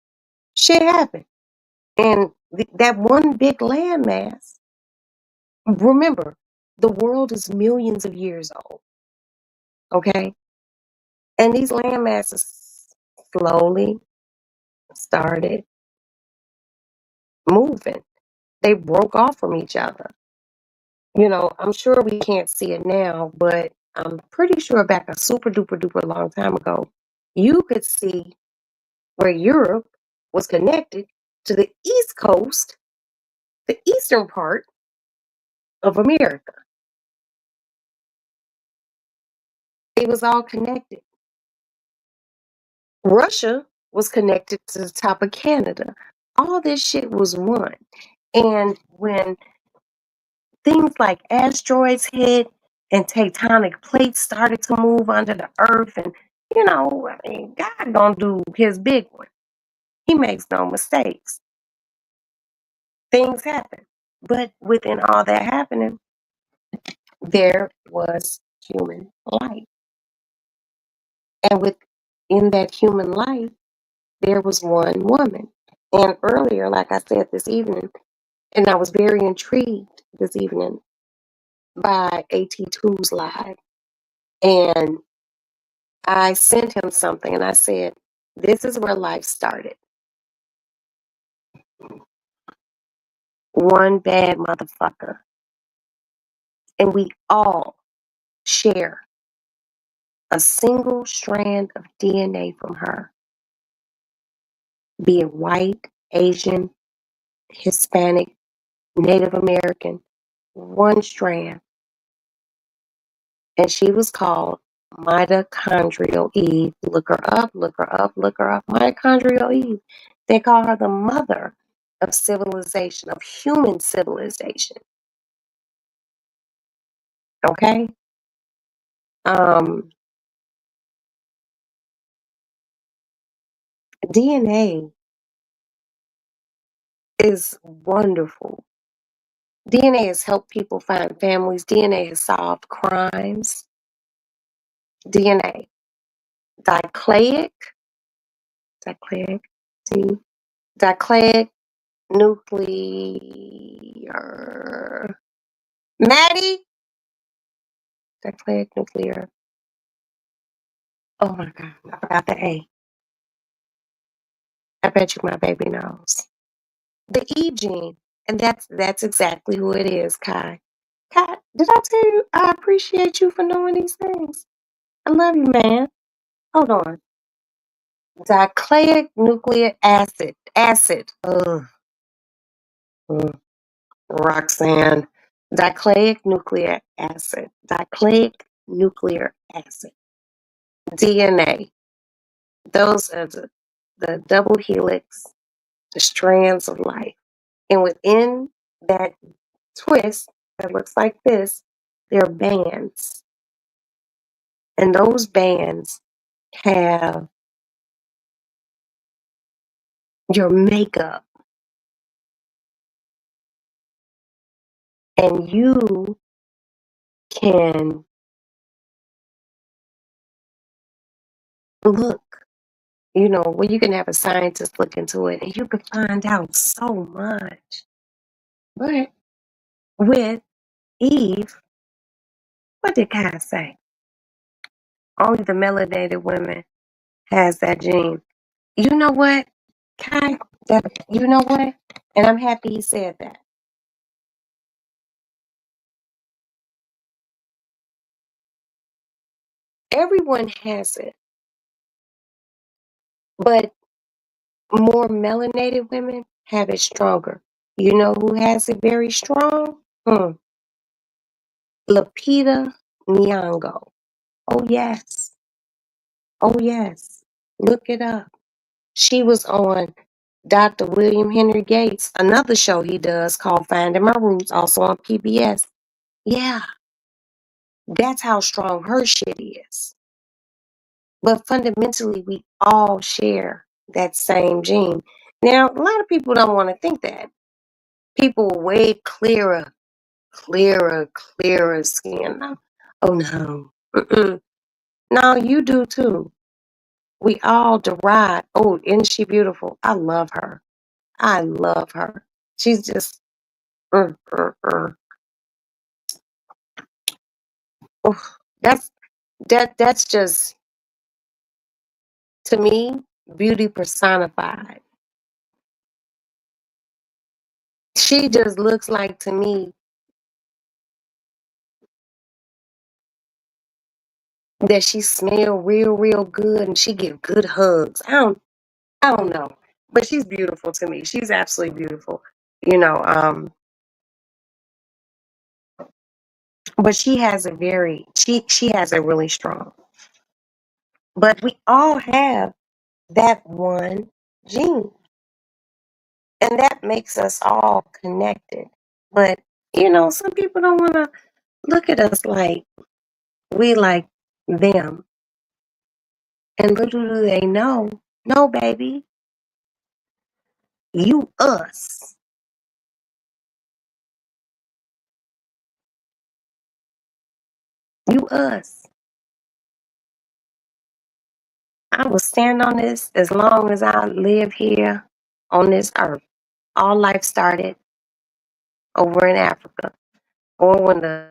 shit happened. And that one big landmass, remember, the world is millions of years old, okay? And these land masses slowly started moving. They broke off from each other. I'm sure we can't see it now, but I'm pretty sure back a super duper duper long time ago, you could see where Europe was connected to the East Coast, the eastern part of America. It was all connected. Russia was connected to the top of Canada. All this shit was one. And when things like asteroids hit and tectonic plates started to move under the earth, and I mean, God gonna do his big one. He makes no mistakes. Things happen. But within all that happening, there was human life. And within that human life, there was one woman. And earlier, like I said this evening, and I was very intrigued this evening by AT2's live. And I sent him something and I said, this is where life started. One bad motherfucker. And we all share a single strand of DNA from her, be it white, Asian, Hispanic, Native American, one strand. And she was called Mitochondrial Eve. Look her up, look her up, look her up. Mitochondrial Eve. They call her the mother of civilization, of human civilization. Okay? Um, DNA is wonderful. DNA has helped people find families. DNA has solved crimes. DNA. Dicleic, dicleic, D, dicleic nuclear. Maddie? Dicleic nuclear. Oh my God, I forgot the A. I bet you my baby knows. The E gene. And that's exactly who it is, Kai. Kai, did I tell you I appreciate you for knowing these things? I love you, man. Hold on. Dicleic nucleic acid. Acid. Ugh. Mm. Roxanne. Dicleic nucleic acid. Dicleic nucleic acid. DNA. Those are the double helix, the strands of life. And within that twist that looks like this, there are bands. And those bands have your makeup. And you can look, well, you can have a scientist look into it and you can find out so much. But with Eve, what did Kai say? Only the melanated women has that gene. You know what, Kai? You know what? And I'm happy he said that. Everyone has it, but more melanated women have it stronger. You know who has it very strong? Lupita Nyong'o. Oh yes. Oh yes. Look it up. She was on Dr. William Henry Gates, another show he does called Finding My Roots, also on PBS. Yeah, that's how strong her shit is. But fundamentally, we all share that same gene. Now, a lot of people don't want to think that. People with way clearer skin. Oh no. Mm-mm. No, you do too. We all derive. Oh, isn't she beautiful? I love her. I love her. She's just, mm, mm, mm. Oof. That's just, to me, beauty personified. She just looks like, to me, that she smell real good and she give good hugs. I don't know, but she's beautiful to me. She's absolutely beautiful. You know, but she has a really strong. But we all have that one gene, and that makes us all connected. But some people don't want to look at us like we like them. And little do they know, no, baby, You us. You us. I will stand on this as long as I live here on this earth. All life started over in Africa, or when the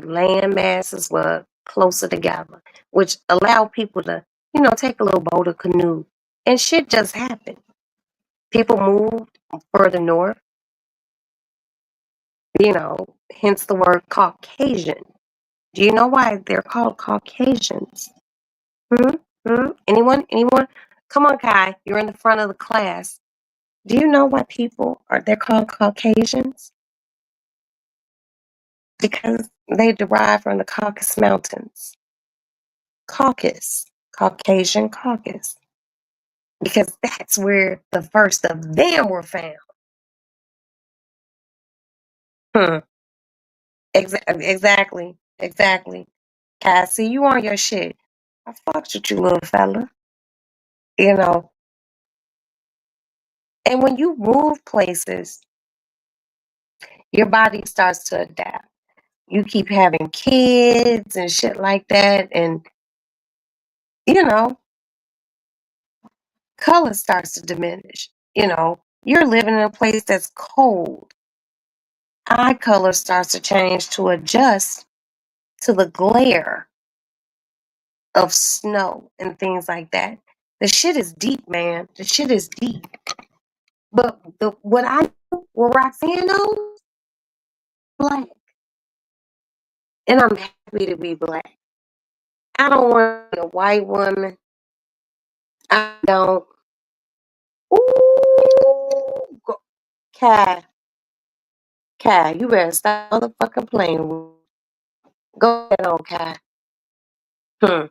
land masses were closer together, which allowed people to, take a little boat or canoe, and shit just happened. People moved further north, hence the word Caucasian. Do you know why they're called Caucasians? Hmm? Hmm? Anyone? Anyone? Come on, Kai. You're in the front of the class. Do you know why they're called Caucasians? Because they derive from the Caucasus Mountains. Caucasus, Caucasian caucus. Because that's where the first of them were found. Hmm. Exactly. Exactly. Cassie, you on your shit. I fucked with you, little fella. You know. And when you move places, your body starts to adapt. You keep having kids and shit like that, and you know, color starts to diminish. You're living in a place that's cold. Eye color starts to change to adjust to the glare of snow and things like that. The shit is deep, man. The shit is deep. But what Roxanne knows, black, and I'm happy to be black. I don't want to be a white woman. I don't. Ooh, Kai, Kai, you better stop motherfucking playing with. Go ahead on, Kai. Hmm.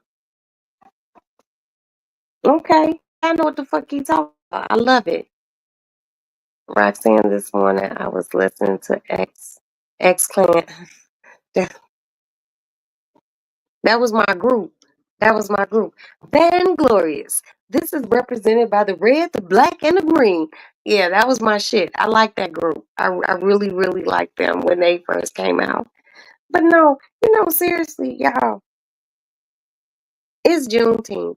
Okay, I know what the fuck you talking about. I love it. Roxanne, this morning I was listening to X Clan. That, that was my group. That was my group. Vainglorious. This is represented by the red, the black, and the green. Yeah, that was my shit. I like that group. I really, really liked them when they first came out. But no, seriously, y'all, it's Juneteenth.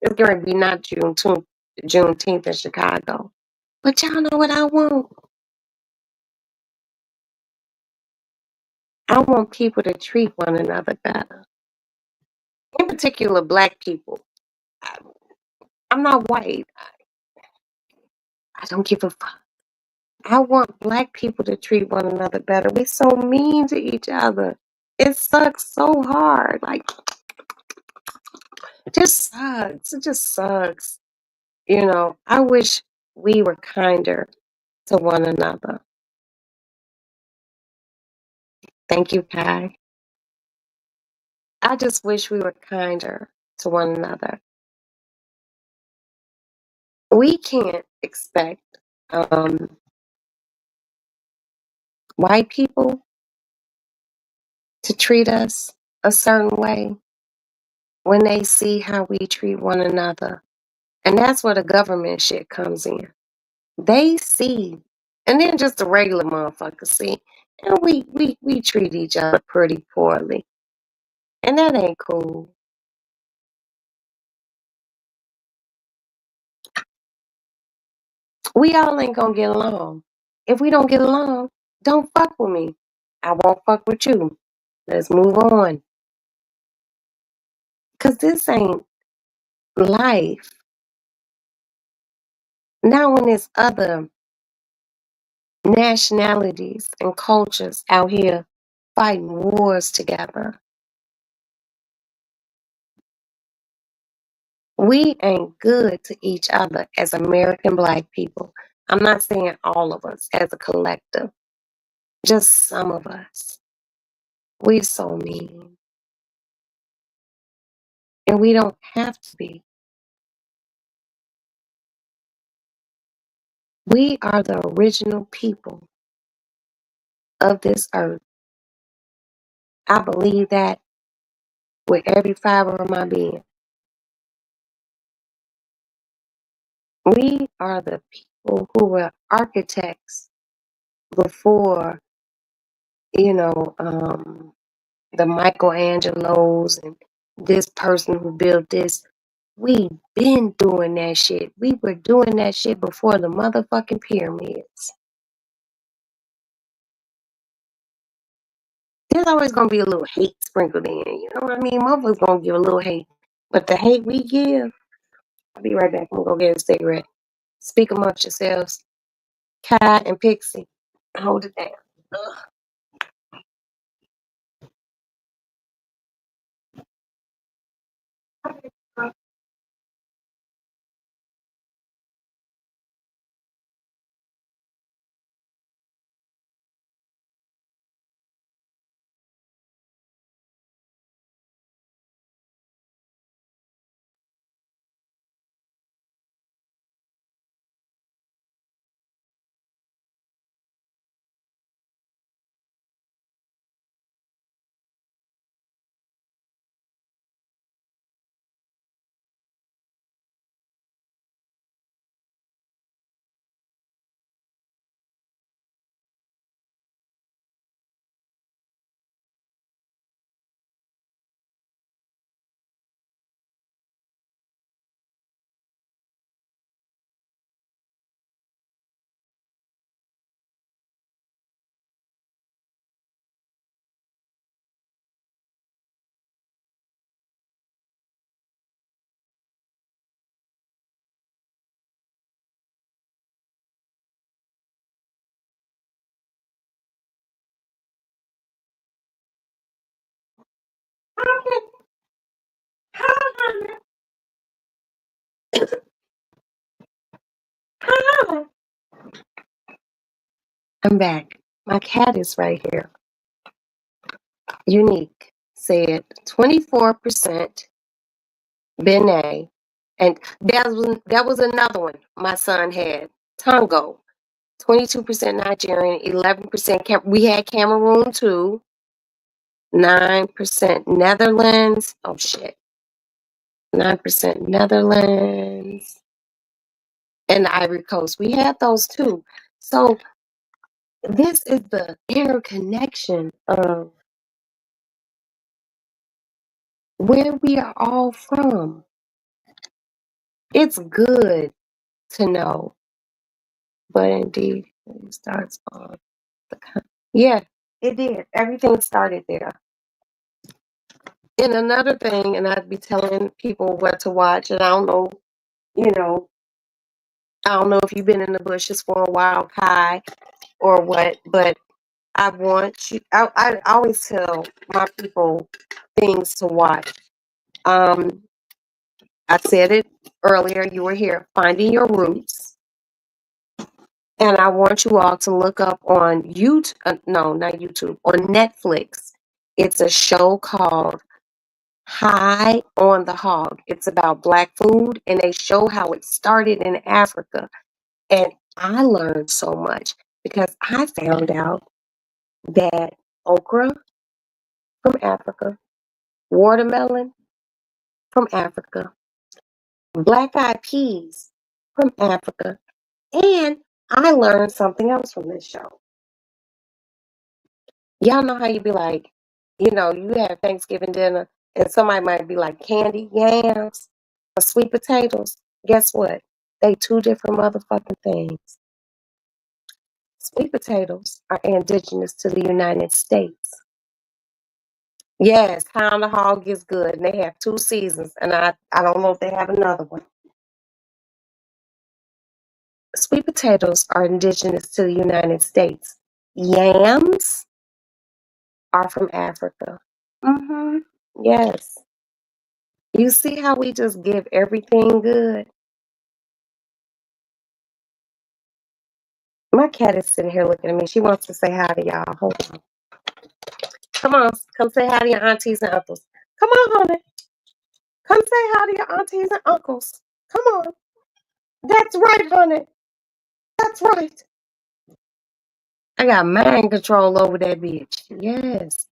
It's going to be not Juneteenth in Chicago. But y'all know what I want? I want people to treat one another better. In particular, black people. I, I'm not white. I don't give a fuck. I want black people to treat one another better. We're so mean to each other. It sucks so hard. Like, it just sucks. It just sucks. I wish we were kinder to one another. Thank you, Kai. I just wish we were kinder to one another. We can't expect white people to treat us a certain way when they see how we treat one another. And that's where the government shit comes in. They see, and then just the regular motherfuckers see, and we treat each other pretty poorly. And that ain't cool. We all ain't gonna get along. If we don't get along, don't fuck with me. I won't fuck with you. Let's move on. Cause this ain't life. Now when there's other nationalities and cultures out here fighting wars together, we ain't good to each other as American black people. I'm not saying all of us as a collective, just some of us. We're so mean. And we don't have to be. We are the original people of this earth. I believe that with every fiber of my being. We are the people who were architects before, you know, the Michelangelos and this person who built this. We been doing that shit. We were doing that shit before the motherfucking pyramids. There's always gonna be a little hate sprinkled in. You know what I mean? Motherfuckers gonna give a little hate. But the hate we give, I'll be right back. I'm gonna go get a cigarette. Speak amongst yourselves. Kai and Pixie. Hold it down. Ugh. I'm back. My cat is right here. Unique said 24% Benet. And that was another one my son had. Tongo. 22% Nigerian, 11% we had Cameroon too. 9% Netherlands. Oh shit. 9% Netherlands. And the Ivory Coast. We had those too. So this is the interconnection of where we are all from. It's good to know, but indeed, it starts on yeah, it did. Everything started there. And another thing, and I'd be telling people what to watch, and I don't know, you know, I don't know if you've been in the bushes for a while, Kai, or what, but I want you, I always tell my people things to watch. Um, I said it earlier, you were here, Finding Your Roots. And I want you all to look up on YouTube, no, not YouTube, on Netflix. It's a show called High on the Hog. It's about Black food, and they show how it started in Africa. And I learned so much because I found out that okra from Africa, watermelon from Africa, black eyed peas from Africa, and I learned something else from this show. Y'all know how you be like, you have Thanksgiving dinner and somebody might be like candy yams or sweet potatoes. Guess what? They two different motherfucking things. Sweet potatoes are indigenous to the United States. Yes, Hound the Hog is good, and they have 2 seasons, and I don't know if they have another one. Sweet potatoes are indigenous to the United States. Yams are from Africa. Mm-hmm. Yes. You see how we just give everything good? My cat is sitting here looking at me. She wants to say hi to y'all. Hold on. Come on. Come say hi to your aunties and uncles. Come on, honey. Come say hi to your aunties and uncles. Come on. That's right, honey. That's right. I got mind control over that bitch. Yes.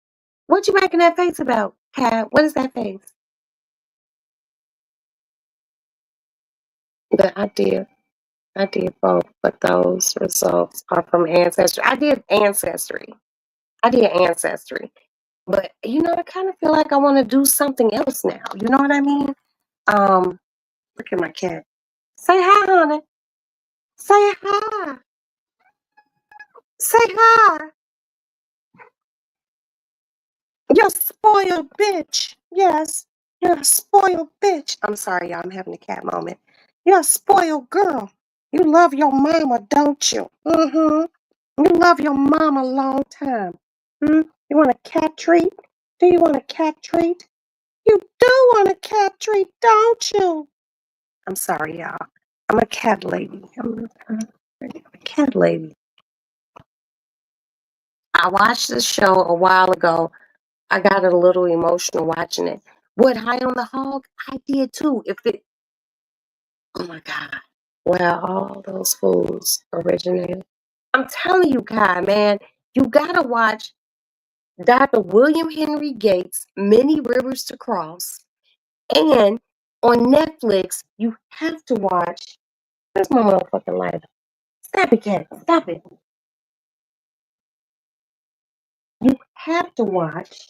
What you making that face about, Cat? What is that face? The idea. I did both, but those results are from Ancestry. I did Ancestry. But I kind of feel like I want to do something else now. You know what I mean? Um, Look at my cat. Say hi, honey. Say hi. Say hi. You spoiled bitch. Yes. You're a spoiled bitch. I'm sorry, y'all. I'm having a cat moment. You're a spoiled girl. You love your mama, don't you? Mm-hmm. You love your mama a long time. Hmm? You want a cat treat? Do you want a cat treat? You do want a cat treat, don't you? I'm sorry, y'all. I'm a cat lady. I'm a cat lady. I watched this show a while ago. I got a little emotional watching it. What, High on the Hog? I did too. Oh my God. Where all those fools originated. I'm telling you, Kai, man, you gotta watch Dr. William Henry Gates' Many Rivers to Cross. And on Netflix, you have to watch. Where's my motherfucking lighter? Stop it, cat. Stop it. You have to watch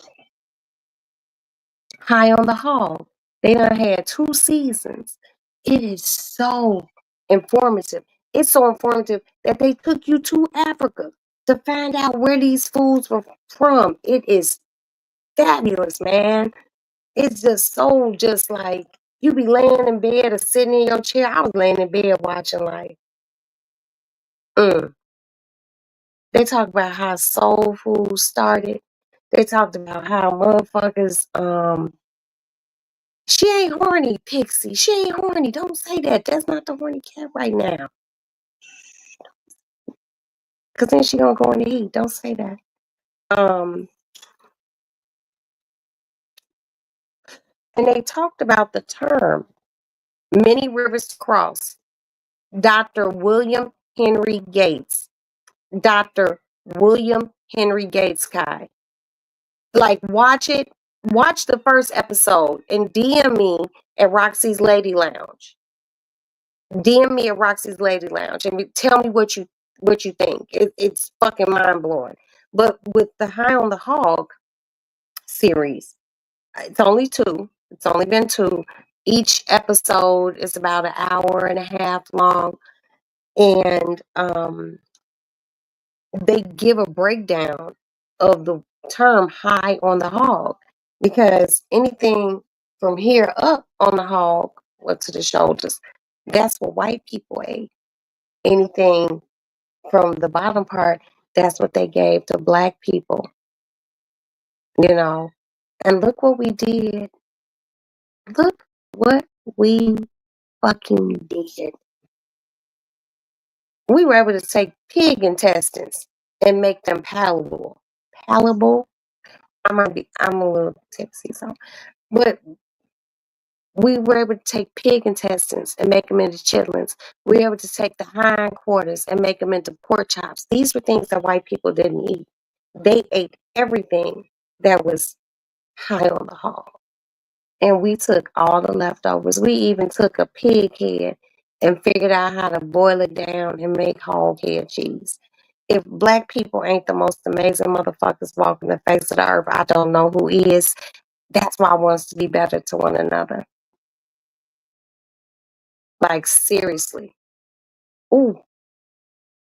High on the Hog. They done had 2 seasons. It is so informative. It's so informative that they took you to Africa to find out where these foods were from. It is fabulous, man. It's just like you be laying in bed or sitting in your chair. I was laying in bed watching like, mm. They talk about how soul food started. They talked about how motherfuckers, she ain't horny, Pixie. She ain't horny. Don't say that. That's not the horny cat right now. Cause then she gonna go in the heat. Don't say that. Um, and they talked about the term many rivers to cross. Dr. William Henry Gates. Dr. William Henry Gates, Kai. Like, watch it. Watch the first episode and DM me at Roxy's Lady Lounge. DM me at Roxy's Lady Lounge and tell me what you think. It's fucking mind blowing. But with the High on the Hog series, it's only two. It's only been two. Each episode is about an hour and a half long, and they give a breakdown of the term high on the hog because anything from here up on the hog or to the shoulders, that's what white people ate. Anything from the bottom part, that's what they gave to black people, you know. And look what we did. Look what we fucking did. We were able to take pig intestines and make them palatable. Palatable? I'm a little tipsy, so but we were able to take pig intestines and make them into chitlins. We were able to take the hindquarters and make them into pork chops. These were things that white people didn't eat. They ate everything that was high on the hog. And we took all the leftovers. We even took a pig head and figured out how to boil it down and make hog head cheese. If black people ain't the most amazing motherfuckers walking the face of the earth, I don't know who is. That's why I want us to be better to one another. Like, seriously. Ooh,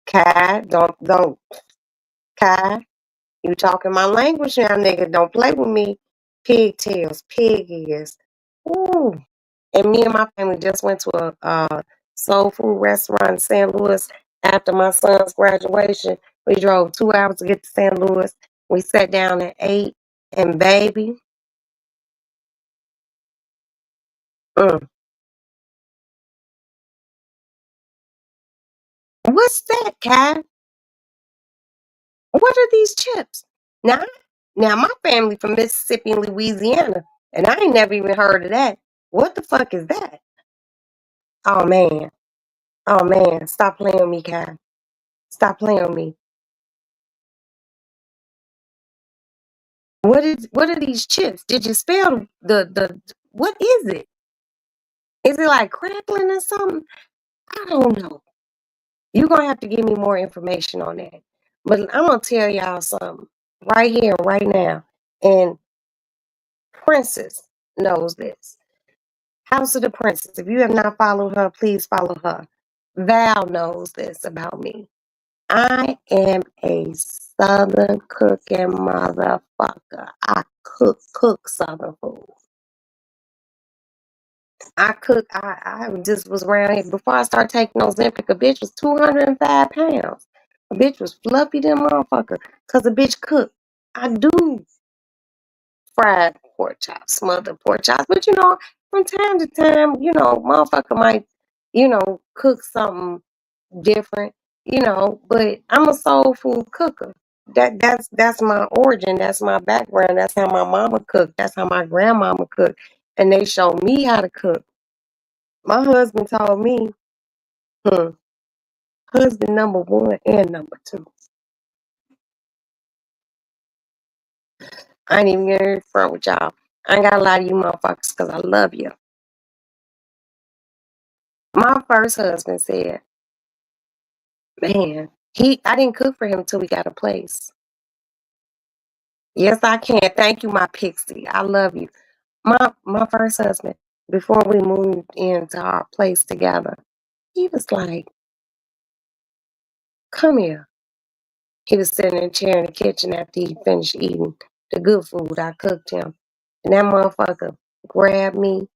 Kai, don't, Kai, you talking my language now, nigga. Don't play with me. Pigtails, pig ears. Ooh. And me and my family just went to a soul food restaurant in St. Louis after my son's graduation. We drove 2 hours to get to St. Louis. We sat down and ate, and baby, mm, what's that, Kai? What are these chips? Now, now my family from Mississippi and Louisiana, and I ain't never even heard of that. What the fuck is that? Oh man, oh man, stop playing with me, Kai. Stop playing with me. What are these chips? Did you spell the what is it? Is it like crackling or something? I don't know. You're gonna have to give me more information on that. But I'm gonna tell y'all something right here, right now. And Princess knows this. House of the Princess. If you have not followed her, please follow her. Val knows this about me. I am a Southern cooking motherfucker. I cook Southern food. I just was around here before I started taking Ozempic. A bitch was 205 pounds. A bitch was fluffy than motherfucker. Cause a bitch cooked. I do fried pork chops, smothered pork chops. But from time to time, motherfucker might, cook something different, but I'm a soul food cooker. That's my origin, that's my background, that's how my mama cooked, that's how my grandmama cooked. And they showed me how to cook. My husband told me, hmm, husband number one and number two. I ain't even getting in front with y'all. I ain't gotta lie to you motherfuckers because I love you. My first husband said, man, I didn't cook for him until we got a place. Yes, I can. Thank you, my pixie. I love you. My first husband, before we moved into our place together, he was like, come here. He was sitting in a chair in the kitchen after he finished eating the good food I cooked him. And that motherfucker grabbed me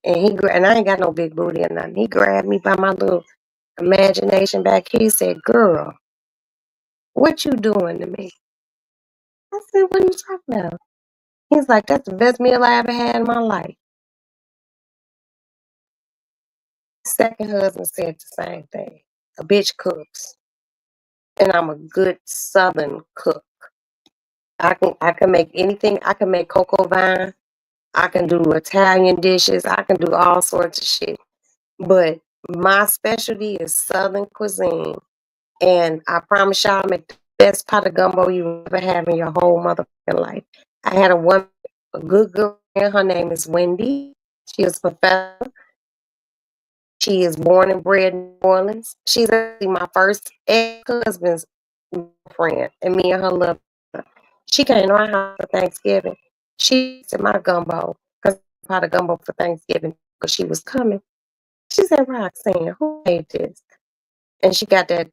and I ain't got no big booty or nothing. He grabbed me by my little imagination back here. He said, girl, what you doing to me? I said, what are you talking about? He's like, that's the best meal I ever had in my life. Second husband said the same thing. A bitch cooks. And I'm a good southern cook. I can make anything. I can make cocoa vine. I can do Italian dishes. I can do all sorts of shit. But my specialty is southern cuisine. And I promise y'all I make the best pot of gumbo you ever have in your whole motherfucking life. I had a good girl, her name is Wendy. She is a professor. She is born and bred in New Orleans. She's actually my first ex-husband's friend, and me and her love her. She came to my house for Thanksgiving. She said my gumbo, because I had a gumbo for Thanksgiving because she was coming. She said, Roxanne, who made this? And she got that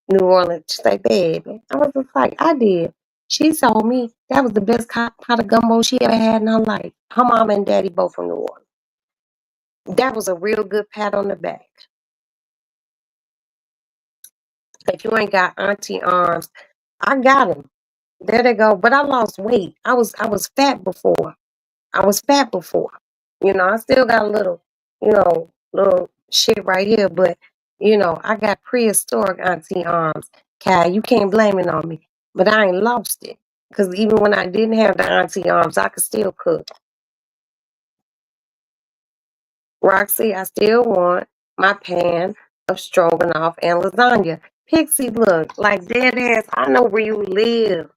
New Orleans. She said, baby. I was just like, I did. She told me that was the best pot of gumbo she ever had in her life. Her mom and daddy both from New Orleans. That was a real good pat on the back. If you ain't got auntie arms, I got them. There they go. But I lost weight. I was fat before. I was fat before. I still got a little shit right here, but I got prehistoric auntie arms. Kai, you can't blame it on me. But I ain't lost it. Because even when I didn't have the auntie arms, I could still cook. Roxy, I still want my pan of stroganoff and lasagna. Pixie, look, like dead ass, I know where you live.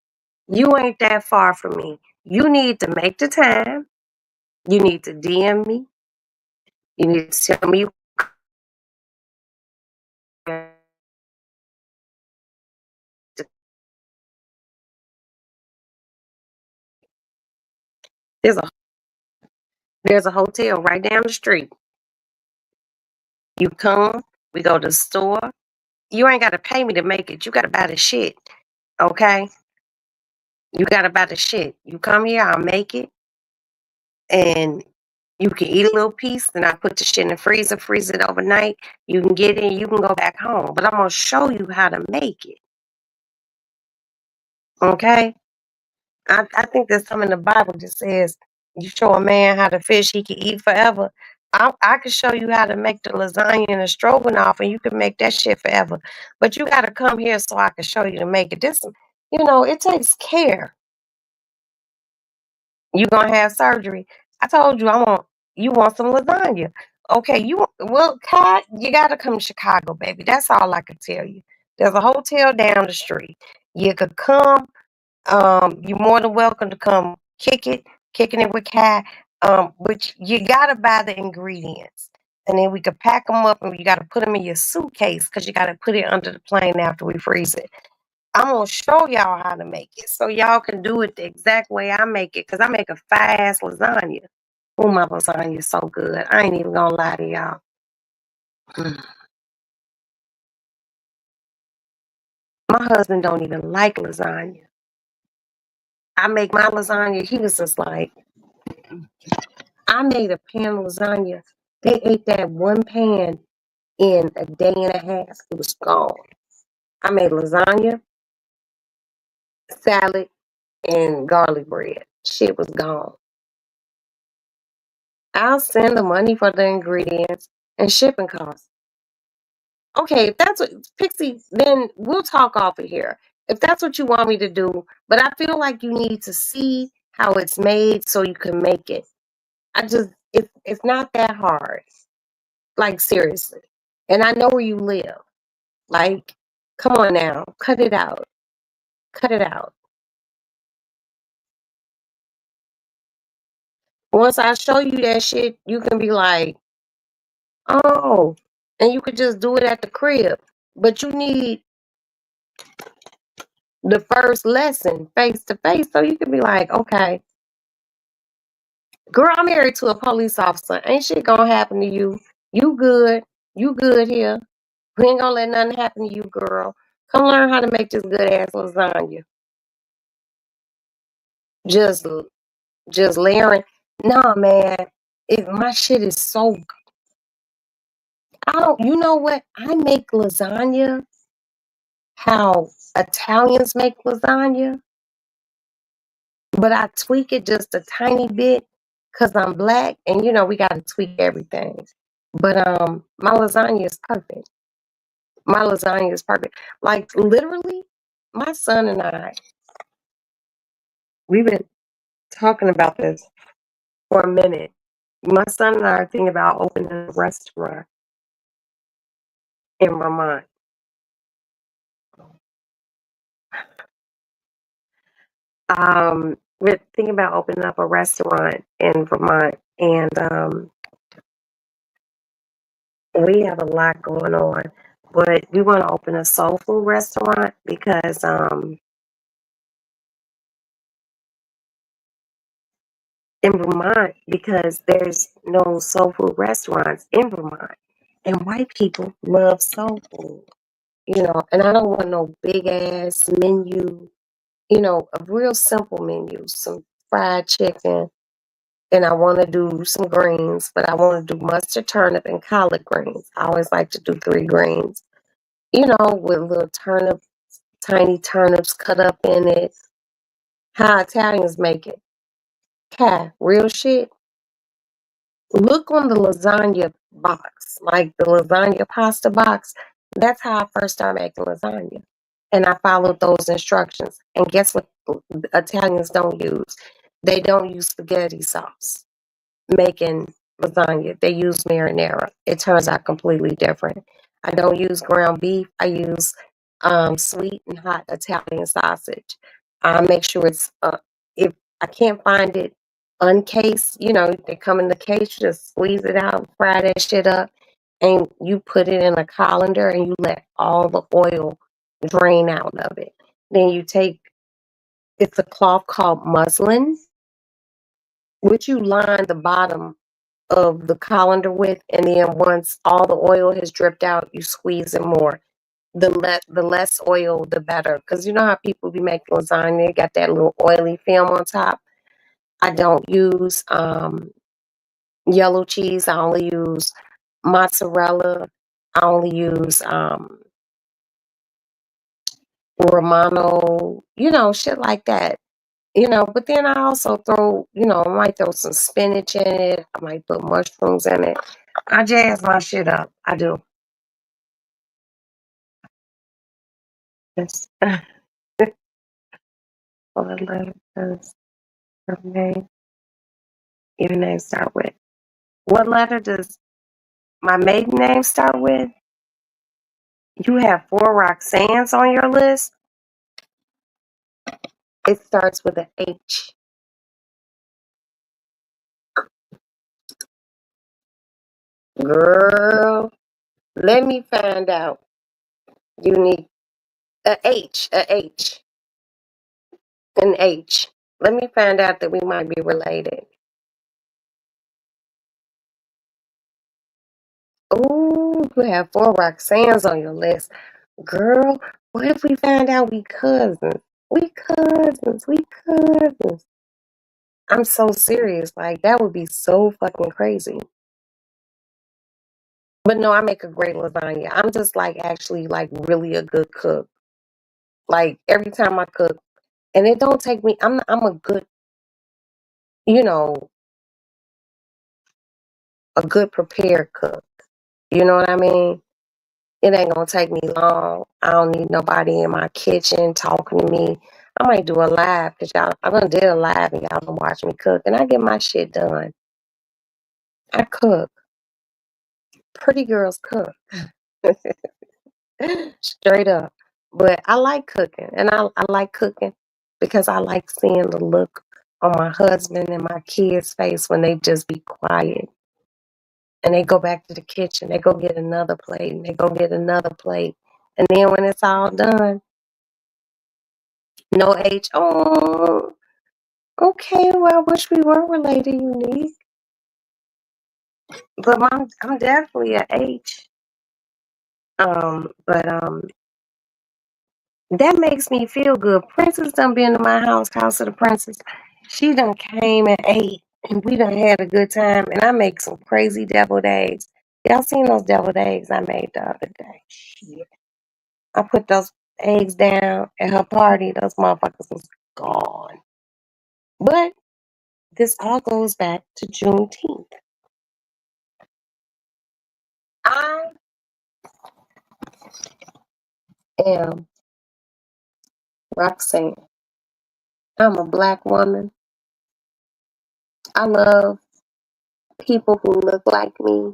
You ain't that far from me. You need to make the time. You need to DM me. You need to tell me there's a there's a hotel right down the street. You come, we go to the store. You ain't gotta pay me to make it. You gotta buy the shit. Okay? You gotta buy the shit. You come here, I'll make it. And you can eat a little piece, then I put the shit in the freezer, freeze it overnight. You can get it, you can go back home. But I'm gonna show you how to make it. Okay? I think there's something in the Bible that says you show a man how to fish, he can eat forever. I can show you how to make the lasagna and the stroganoff, and you can make that shit forever. But you got to come here so I can show you to make it. It takes care. You gonna have surgery. I told you you want some lasagna. Okay, Kai, you gotta come to Chicago, baby. That's all I can tell you. There's a hotel down the street. You could come. You're more than welcome to come kicking it with Kai. But you gotta buy the ingredients. And then we could pack them up and you got to put them in your suitcase because you got to put it under the plane after we freeze it. I'm going to show y'all how to make it so y'all can do it the exact way I make it because I make a fast lasagna. Oh, my lasagna is so good. I ain't even going to lie to y'all. My husband don't even like lasagna. I make my lasagna. He was just like, I made a pan lasagna. They ate that one pan in a day and a half. It was gone. I made lasagna, salad, and garlic bread. Shit was gone. I'll send the money for the ingredients and shipping costs. Okay, if that's what Pixie, then we'll talk off of here. If that's what you want me to do, but I feel like you need to see how it's made so you can make it. It's not that hard. Like seriously. And I know where you live. Like, come on now. Cut it out. Cut it out. Once I show you that shit, you can be like, oh, and you could just do it at the crib. But you need the first lesson face to face. So you can be like, okay, girl, I'm married to a police officer. Ain't shit gonna happen to you. You good. You good here. We ain't gonna let nothing happen to you, girl. Come learn how to make this good ass lasagna. Just just layering. Nah, man. My shit is so I don't you know what? I make lasagna how Italians make lasagna, but I tweak it just a tiny bit because I'm black and we gotta tweak everything. But my lasagna is perfect. My lasagna is perfect. Like literally, my son and I, we've been talking about this for a minute. My son and I are thinking about opening a restaurant in Vermont. We're thinking about opening up a restaurant in Vermont, and we have a lot going on. But we want to open a soul food restaurant because in Vermont, because there's no soul food restaurants in Vermont, and white people love soul food. And I don't want no big ass menu. A real simple menu, some fried chicken, and I want to do some greens, but I want to do mustard, turnip, and collard greens. I always like to do three greens, with little tiny turnips cut up in it. How Italians make it. Okay, real shit. Look on the lasagna box, like the lasagna pasta box. That's how I first started making lasagna. And I followed those instructions. And guess what Italians don't use? They don't use spaghetti sauce making lasagna. They use marinara. It turns out completely different. I don't use ground beef. I use sweet and hot Italian sausage. I make sure if I can't find it uncased, they come in the case, you just squeeze it out, fry that shit up, and you put it in a colander and you let all the oil drain out of it. Then it's a cloth called muslin, which you line the bottom of the colander with, and then once all the oil has dripped out, you squeeze it more. The less oil, the better. Because you know how people be making lasagna, got that little oily film on top. I don't use yellow cheese. I only use mozzarella. I only use Romano, shit like that. But then I also I might throw some spinach in it. I might put mushrooms in it. I jazz my shit up. I do. Yes. What letter does her name, your name start with? What letter does my maiden name start with? You have four Roxannes on your list. It starts with an H. Girl, let me find out. Unique. An H. Let me find out that we might be related. Ooh, you have four Roxannes on your list. Girl, what if we find out we cousins? We cousins. We cousins. I'm so serious. Like, that would be so fucking crazy. But no, I make a great lasagna. I'm just like actually like really a good cook. Like every time I cook, and it don't take me. I'm a good, you know, a good prepared cook. You know what I mean? It ain't gonna take me long. I don't need nobody in my kitchen talking to me. I might do a live because y'all. I'm gonna do a live and y'all gonna watch me cook, and I get my shit done. I cook. Pretty girls cook. Straight up. But I like cooking, and I like cooking because I like seeing the look on my husband and my kids' face when they just be quiet and they go back to the kitchen. They go get another plate and they go get another plate. And then when it's all done, no H. Oh, okay. Well, I wish we were related, Unique. But I'm definitely a H. But that makes me feel good. Princess done been to my house of the princess. She done came and ate, and we done had a good time. And I make some crazy deviled eggs. Y'all seen those deviled eggs I made the other day? Shit. I put those eggs down at her party. Those motherfuckers was gone. But this all goes back to Juneteenth. I am Roxanne. I'm a black woman. I love people who look like me.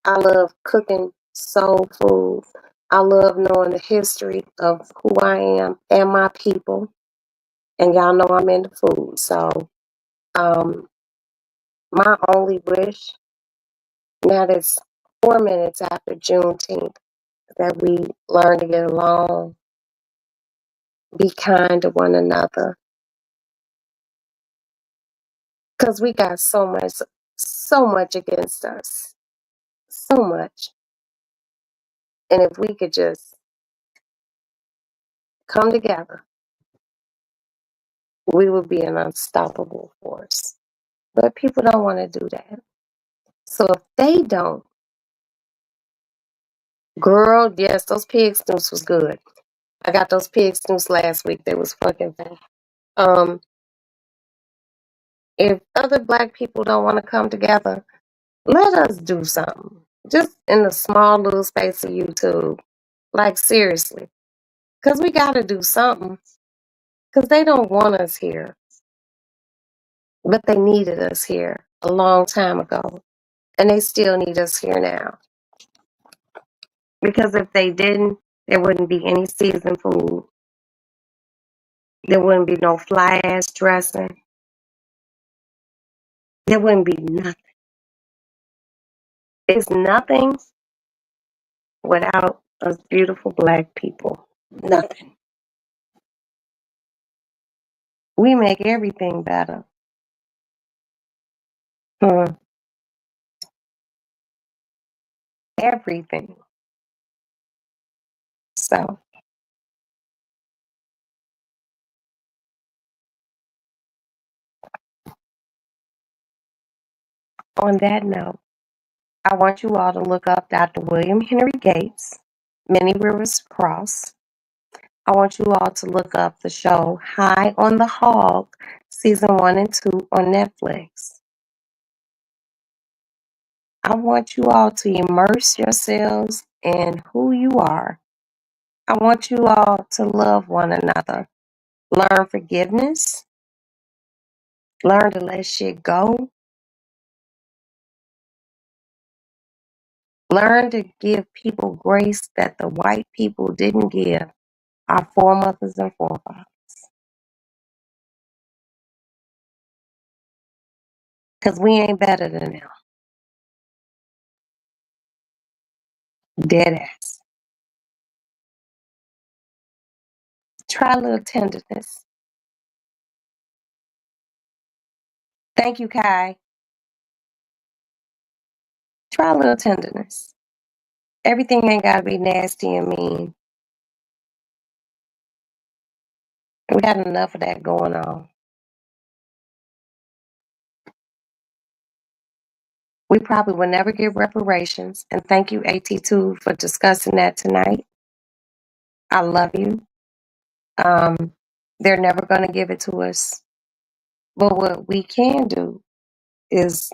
I love cooking soul food. I love knowing the history of who I am and my people. And y'all know I'm into food. So, um, my only wish now that it's 4 minutes after Juneteenth that we learn to get along, be kind to one another. Because we got so much against us. So much. And if we could just come together, we would be an unstoppable force. But people don't want to do that. So if they don't, girl, yes, those pig snoops was good. I got those pig snoops last week. They was fucking fat. Um, if other black people don't want to come together, let us do something. Just in the small little space of YouTube. Like seriously. Because we got to do something. Because they don't want us here. But they needed us here a long time ago. And they still need us here now. Because if they didn't, there wouldn't be any seasoned food. There wouldn't be no fly ass dressing. There wouldn't be nothing. It's nothing without us beautiful black people. Nothing. We make everything better. Hmm. Everything. So, on that note, I want you all to look up Dr. William Henry Gates, Many Rivers Cross. I want you all to look up the show High on the Hog, season 1 and 2 on Netflix. I want you all to immerse yourselves in who you are. I want you all to love one another. Learn forgiveness. Learn to let shit go. Learn to give people grace that the white people didn't give our foremothers and forefathers. Because we ain't better than them. Dead ass. Try a little tenderness. Thank you, Kai. Try a little tenderness. Everything ain't gotta be nasty and mean. We got enough of that going on. We probably will never get reparations. And thank you, AT2, for discussing that tonight. I love you. Um, they're never going to give it to us. But what we can do is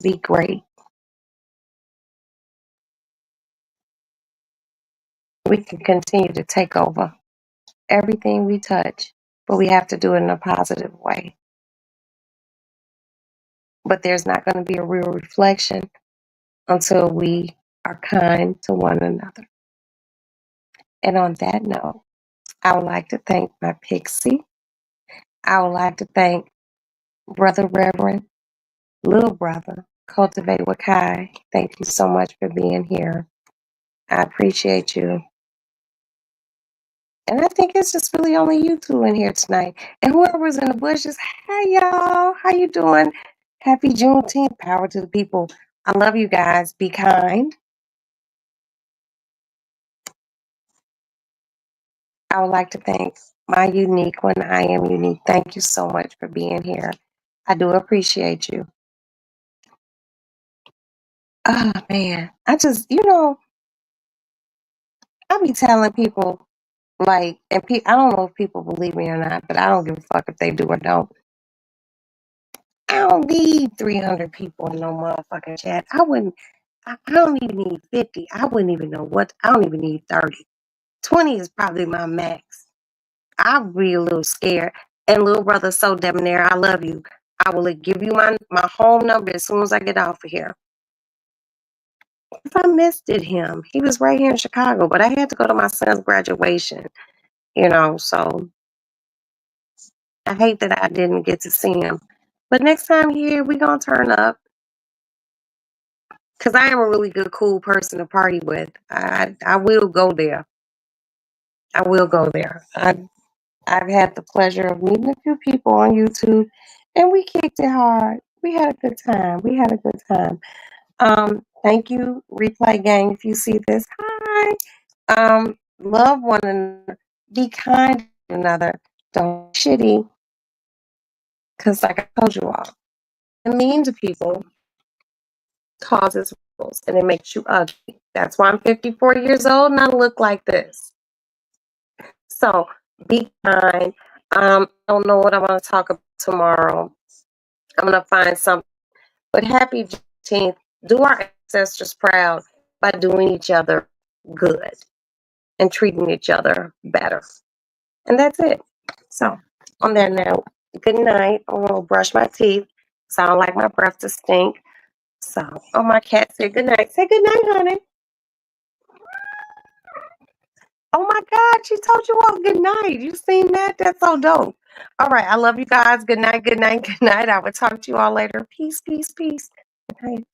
be great. We can continue to take over everything we touch, but we have to do it in a positive way. But there's not going to be a real reflection until we are kind to one another. And on that note, I would like to thank my Pixie. I would like to thank Brother Reverend, Little Brother, Cultivate Wakai. Thank you so much for being here. I appreciate you. And I think it's just really only you two in here tonight. And whoever's in the bushes, hey y'all, how you doing? Happy Juneteenth. Power to the people. I love you guys. Be kind. I would like to thank my unique one. I am unique. Thank you so much for being here. I do appreciate you. Oh man, I just, I be telling people like, and I don't know if people believe me or not, but I don't give a fuck if they do or don't. I don't need 300 people in no motherfucking chat. I don't even need 50. I wouldn't even know I don't even need 30. 20 is probably my max. I'll be a little scared. And little brother, so debonair, I love you. I will give you my home number as soon as I get off of here. If I missed him, he was right here in Chicago, but I had to go to my son's graduation, so I hate that I didn't get to see him. But next time here, we gonna turn up. Because I am a really good, cool person to party with. I will go there. I will go there. I've had the pleasure of meeting a few people on YouTube, and we kicked it hard. We had a good time. We had a good time. Thank you, Replay Gang, if you see this. Hi. Love one another. Be kind to one another. Don't be shitty. Because like I told you all, being mean to people causes ripples and it makes you ugly. That's why I'm 54 years old and I look like this. So be kind. I don't know what I'm going to talk about tomorrow. I'm going to find something. But happy Juneteenth. Do our ancestors proud by doing each other good and treating each other better. And that's it. So on that note, good night. I'm going to brush my teeth. Sound like my breath to stink. So, oh, my cat said good night. Say good night, honey. Oh my God, she told you all good night. You seen that? That's so dope. All right. I love you guys. Good night, good night, good night. I will talk to you all later. Peace, peace, peace. Good night.